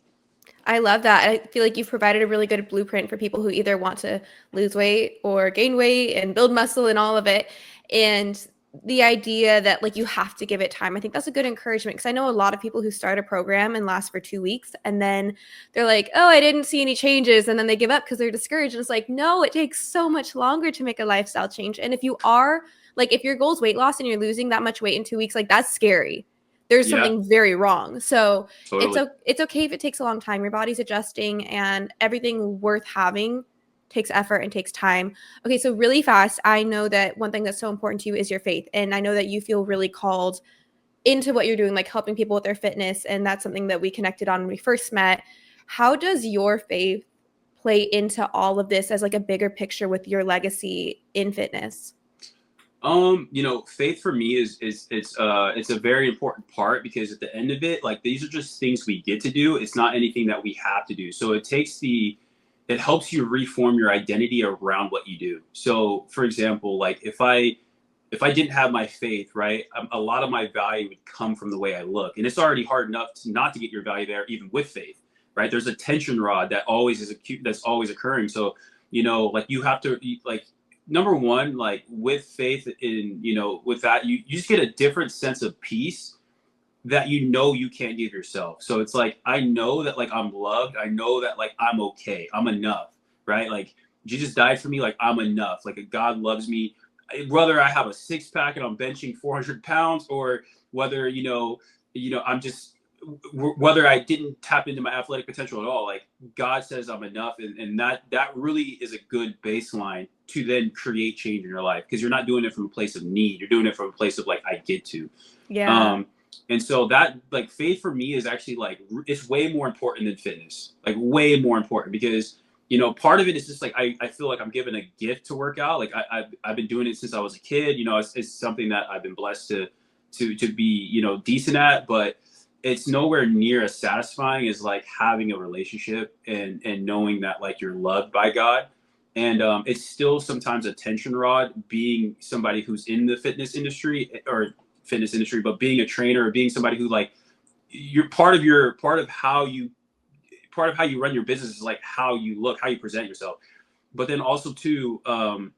S1: I love that. I feel like you've provided a really good blueprint for people who either want to lose weight or gain weight and build muscle and all of it. And the idea that like you have to give it time, I think that's a good encouragement, because I know a lot of people who start a program and last for 2 weeks and then they're like, oh, I didn't see any changes, and then they give up because they're discouraged. And it's like, no, it takes so much longer to make a lifestyle change. And if you are like, if your goal is weight loss and you're losing that much weight in 2 weeks, like that's scary. There's something very wrong. So totally. It's okay if it takes a long time. Your body's adjusting, and everything worth having takes effort and takes time. Okay, so really fast, I know that one thing that's so important to you is your faith. And I know that you feel really called into what you're doing, like helping people with their fitness. And that's something that we connected on when we first met. How does your faith play into all of this as like a bigger picture with your legacy in fitness?
S2: You know, faith for me is it's a very important part, because at the end of it, like, these are just things we get to do. It's not anything that we have to do. So it helps you reform your identity around what you do. So for example, like if I didn't have my faith, right, a lot of my value would come from the way I look. And it's already hard enough not to get your value there, even with faith, right? There's a tension rod that that's always occurring. So, you know, like you have to, like, number one, like with faith in, you know, with that, you just get a different sense of peace that you know you can't give yourself. So it's like, I know that like I'm loved. I know that like I'm okay. I'm enough, right? Like Jesus died for me. Like I'm enough. Like God loves me. Whether I have a 6-pack and I'm benching 400 pounds, or whether, you know, I'm just, whether I didn't tap into my athletic potential at all, like God says I'm enough. And that really is a good baseline to then create change in your life, because you're not doing it from a place of need. You're doing it from a place of like, I get to. Yeah. And so that, like, faith for me is actually like, it's way more important than fitness, like way more important, because, you know, part of it is just like, I feel like I'm given a gift to work out. Like I've been doing it since I was a kid, you know, it's something that I've been blessed to be, you know, decent at. But it's nowhere near as satisfying as like having a relationship and knowing that like you're loved by God. And it's still sometimes a tension rod being somebody who's in the fitness industry, but being a trainer or being somebody who like you're part of how you run your business is like how you look, how you present yourself. But then also too,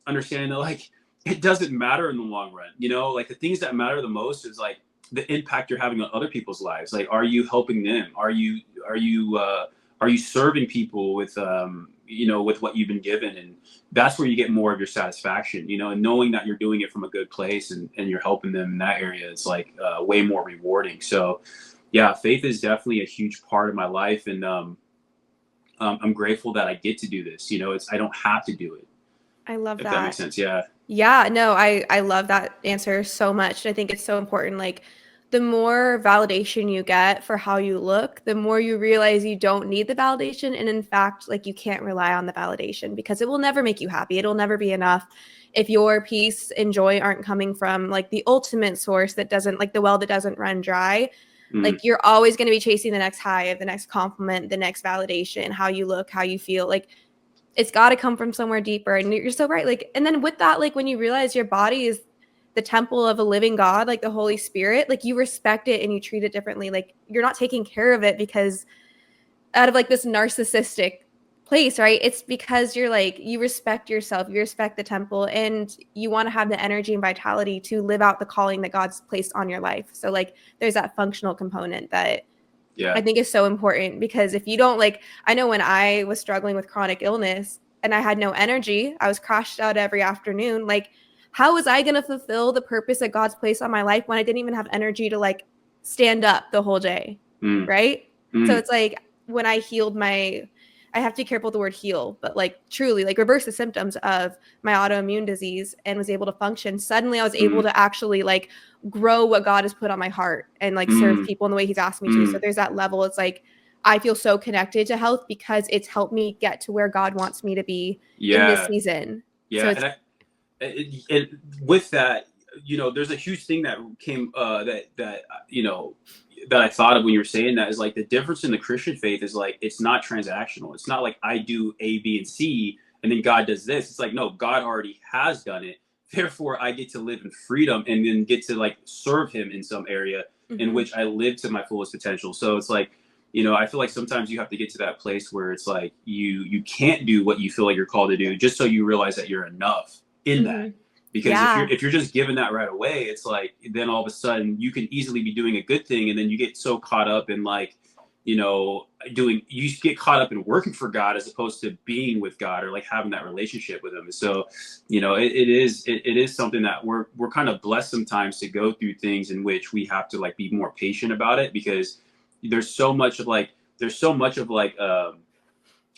S2: understanding that like it doesn't matter in the long run. You know, like the things that matter the most is like the impact you're having on other people's lives. Like, are you helping them? Are you serving people with with what you've been given? And that's where you get more of your satisfaction. You know, and knowing that you're doing it from a good place and you're helping them in that area is like way more rewarding. So yeah, faith is definitely a huge part of my life, and I'm grateful that I get to do this. You know, I don't have to do it.
S1: I love
S2: If that
S1: that.
S2: makes sense. Yeah.
S1: Yeah, no, I love that answer so much. I think it's so important. Like, the more validation you get for how you look, the more you realize you don't need the validation. And in fact, like, you can't rely on the validation because it will never make you happy. It'll never be enough. If your peace and joy aren't coming from like the ultimate source that doesn't, like the well that doesn't run dry,
S2: Mm,
S1: like you're always going to be chasing the next high of the next compliment, the next validation, how you look, how you feel. Like, it's got to come from somewhere deeper. And you're so right. Like, and then with that, like when you realize your body is the temple of a living God, like the Holy Spirit, like you respect it and you treat it differently. Like, you're not taking care of it because out of like this narcissistic place, right? It's because you're like, you respect yourself, you respect the temple, and you want to have the energy and vitality to live out the calling that God's placed on your life. So like there's that functional component that I
S2: yeah.
S1: think is so important, because if you don't, like, I know when I was struggling with chronic illness and I had no energy, I was crashed out every afternoon. Like, how was I going to fulfill the purpose that God's placed on my life when I didn't even have energy to like stand up the whole day?
S2: Mm,
S1: Right. So
S2: mm,
S1: it's like when I healed I have to be careful with the word heal, but like truly like reverse the symptoms of my autoimmune disease and was able to function. Suddenly I was able
S2: mm,
S1: to actually like grow what God has put on my heart and like serve
S2: mm,
S1: people in the way he's asked me to. So
S2: mm.
S1: there's that level. It's like I feel so connected to health because it's helped me get to where God wants me to be in this
S2: Yeah.
S1: season. So
S2: Yeah.
S1: it's
S2: With that, there's a huge thing that came that I thought of when you were saying that is like the difference in the Christian faith is like it's not transactional. It's not like I do A, B, and C, and then God does this. It's like no, God already has done it. Therefore, I get to live in freedom and then get to like serve Him in some area in
S1: mhm.
S2: which I live to my fullest potential. So it's like, I feel like sometimes you have to get to that place where it's like you can't do what you feel like you're called to do just so you realize that you're enough in that.
S1: Mhm.
S2: Because if you're
S1: Yeah.
S2: if you're just given that right away, it's like then all of a sudden you can easily be doing a good thing, and then you get so caught up in like you get caught up in working for God as opposed to being with God or like having that relationship with Him. So it is something that we're kind of blessed sometimes to go through things in which we have to like be more patient about it, because there's so much of like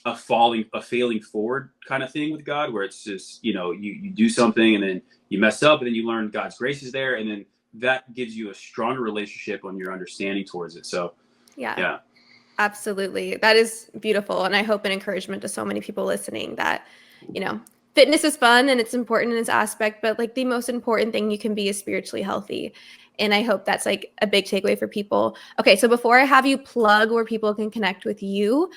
S2: a failing forward kind of thing with God, where it's just you do something and then you mess up and then you learn God's grace is there, and then that gives you a stronger relationship on your understanding towards it. So
S1: Yeah.
S2: yeah.
S1: Absolutely. That is beautiful. And I hope an encouragement to so many people listening that, you know, fitness is fun and it's important in its aspect, but like the most important thing you can be is spiritually healthy. And I hope that's like a big takeaway for people. Okay. So before I have you plug where people can connect with you,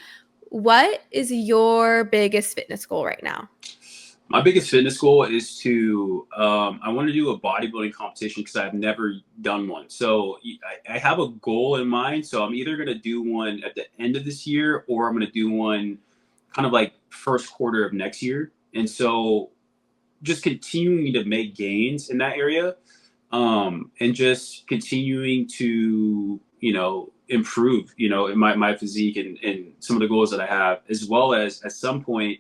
S1: what is your biggest fitness goal right now?
S2: My biggest fitness goal is to I want to do a bodybuilding competition because I've never done one. So I have a goal in mind. So I'm either going to do one at the end of this year or I'm going to do one kind of like first quarter of next year. And so just continuing to make gains in that area, and just continuing to improve in my physique and some of the goals that I have, as well as at some point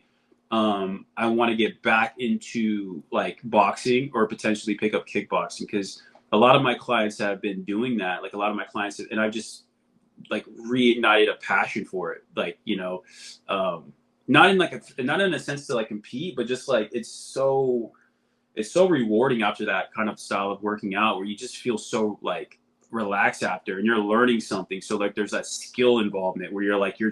S2: I want to get back into like boxing or potentially pick up kickboxing, because a lot of my clients have been doing that. Like a lot of my clients and I've just like reignited a passion for it, like um not in not in a sense to like compete, but just like it's so rewarding after that kind of style of working out, where you just feel so like relaxed after and you're learning something. So like there's that skill involvement where you're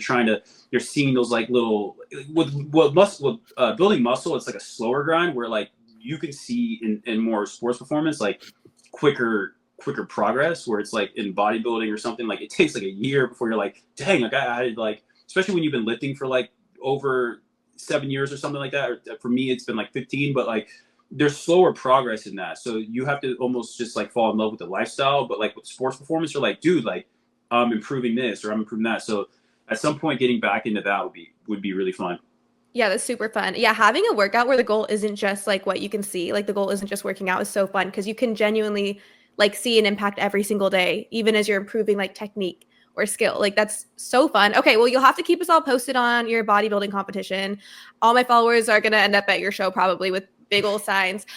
S2: seeing those like little with building muscle. It's like a slower grind where like you can see in more sports performance like quicker quicker progress, where it's like in bodybuilding or something, like it takes like a year before you're like, dang, like I had like, especially when you've been lifting for like over 7 years or something like that. Or for me, it's been like 15, but like there's slower progress in that. So you have to almost just like fall in love with the lifestyle. But like with sports performance, you're like, dude, like I'm improving this or I'm improving that. So at some point, getting back into that would be really fun.
S1: Yeah, that's super fun. Yeah, having a workout where the goal isn't just like what you can see, like the goal isn't just working out is so fun because you can genuinely like see an impact every single day, even as you're improving like technique or skill. Like that's so fun. Okay, well, you'll have to keep us all posted on your bodybuilding competition. All my followers are gonna end up at your show probably with big old signs.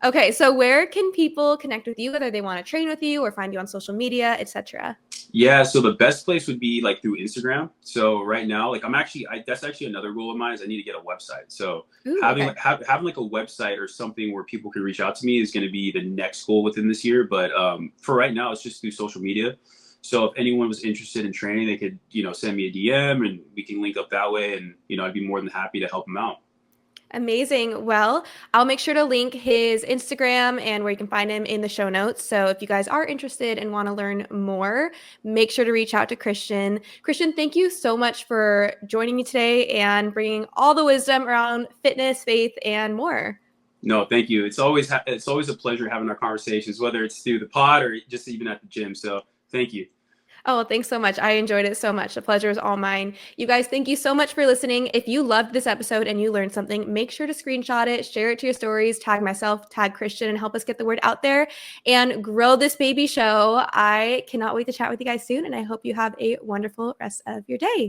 S1: Okay, so where can people connect with you, whether they want to train with you or find you on social media, etc.?
S2: Yeah, so the best place would be like through Instagram. So right now, like that's actually another goal of mine is I need to get a website. So
S1: Ooh,
S2: having
S1: okay.
S2: like having like a website or something where people can reach out to me is going to be the next goal within this year. But for right now, it's just through social media. So if anyone was interested in training, they could send me a DM and we can link up that way. And I'd be more than happy to help them out.
S1: Amazing. Well, I'll make sure to link his Instagram and where you can find him in the show notes. So if you guys are interested and want to learn more, make sure to reach out to Christian. Christian, thank you so much for joining me today and bringing all the wisdom around fitness, faith, and more.
S2: No, thank you. It's always a pleasure having our conversations, whether it's through the pod or just even at the gym. So thank you.
S1: Oh, thanks so much. I enjoyed it so much. The pleasure is all mine. You guys, thank you so much for listening. If you loved this episode and you learned something, make sure to screenshot it, share it to your stories, tag myself, tag Christian, and help us get the word out there and grow this baby show. I cannot wait to chat with you guys soon, and I hope you have a wonderful rest of your day.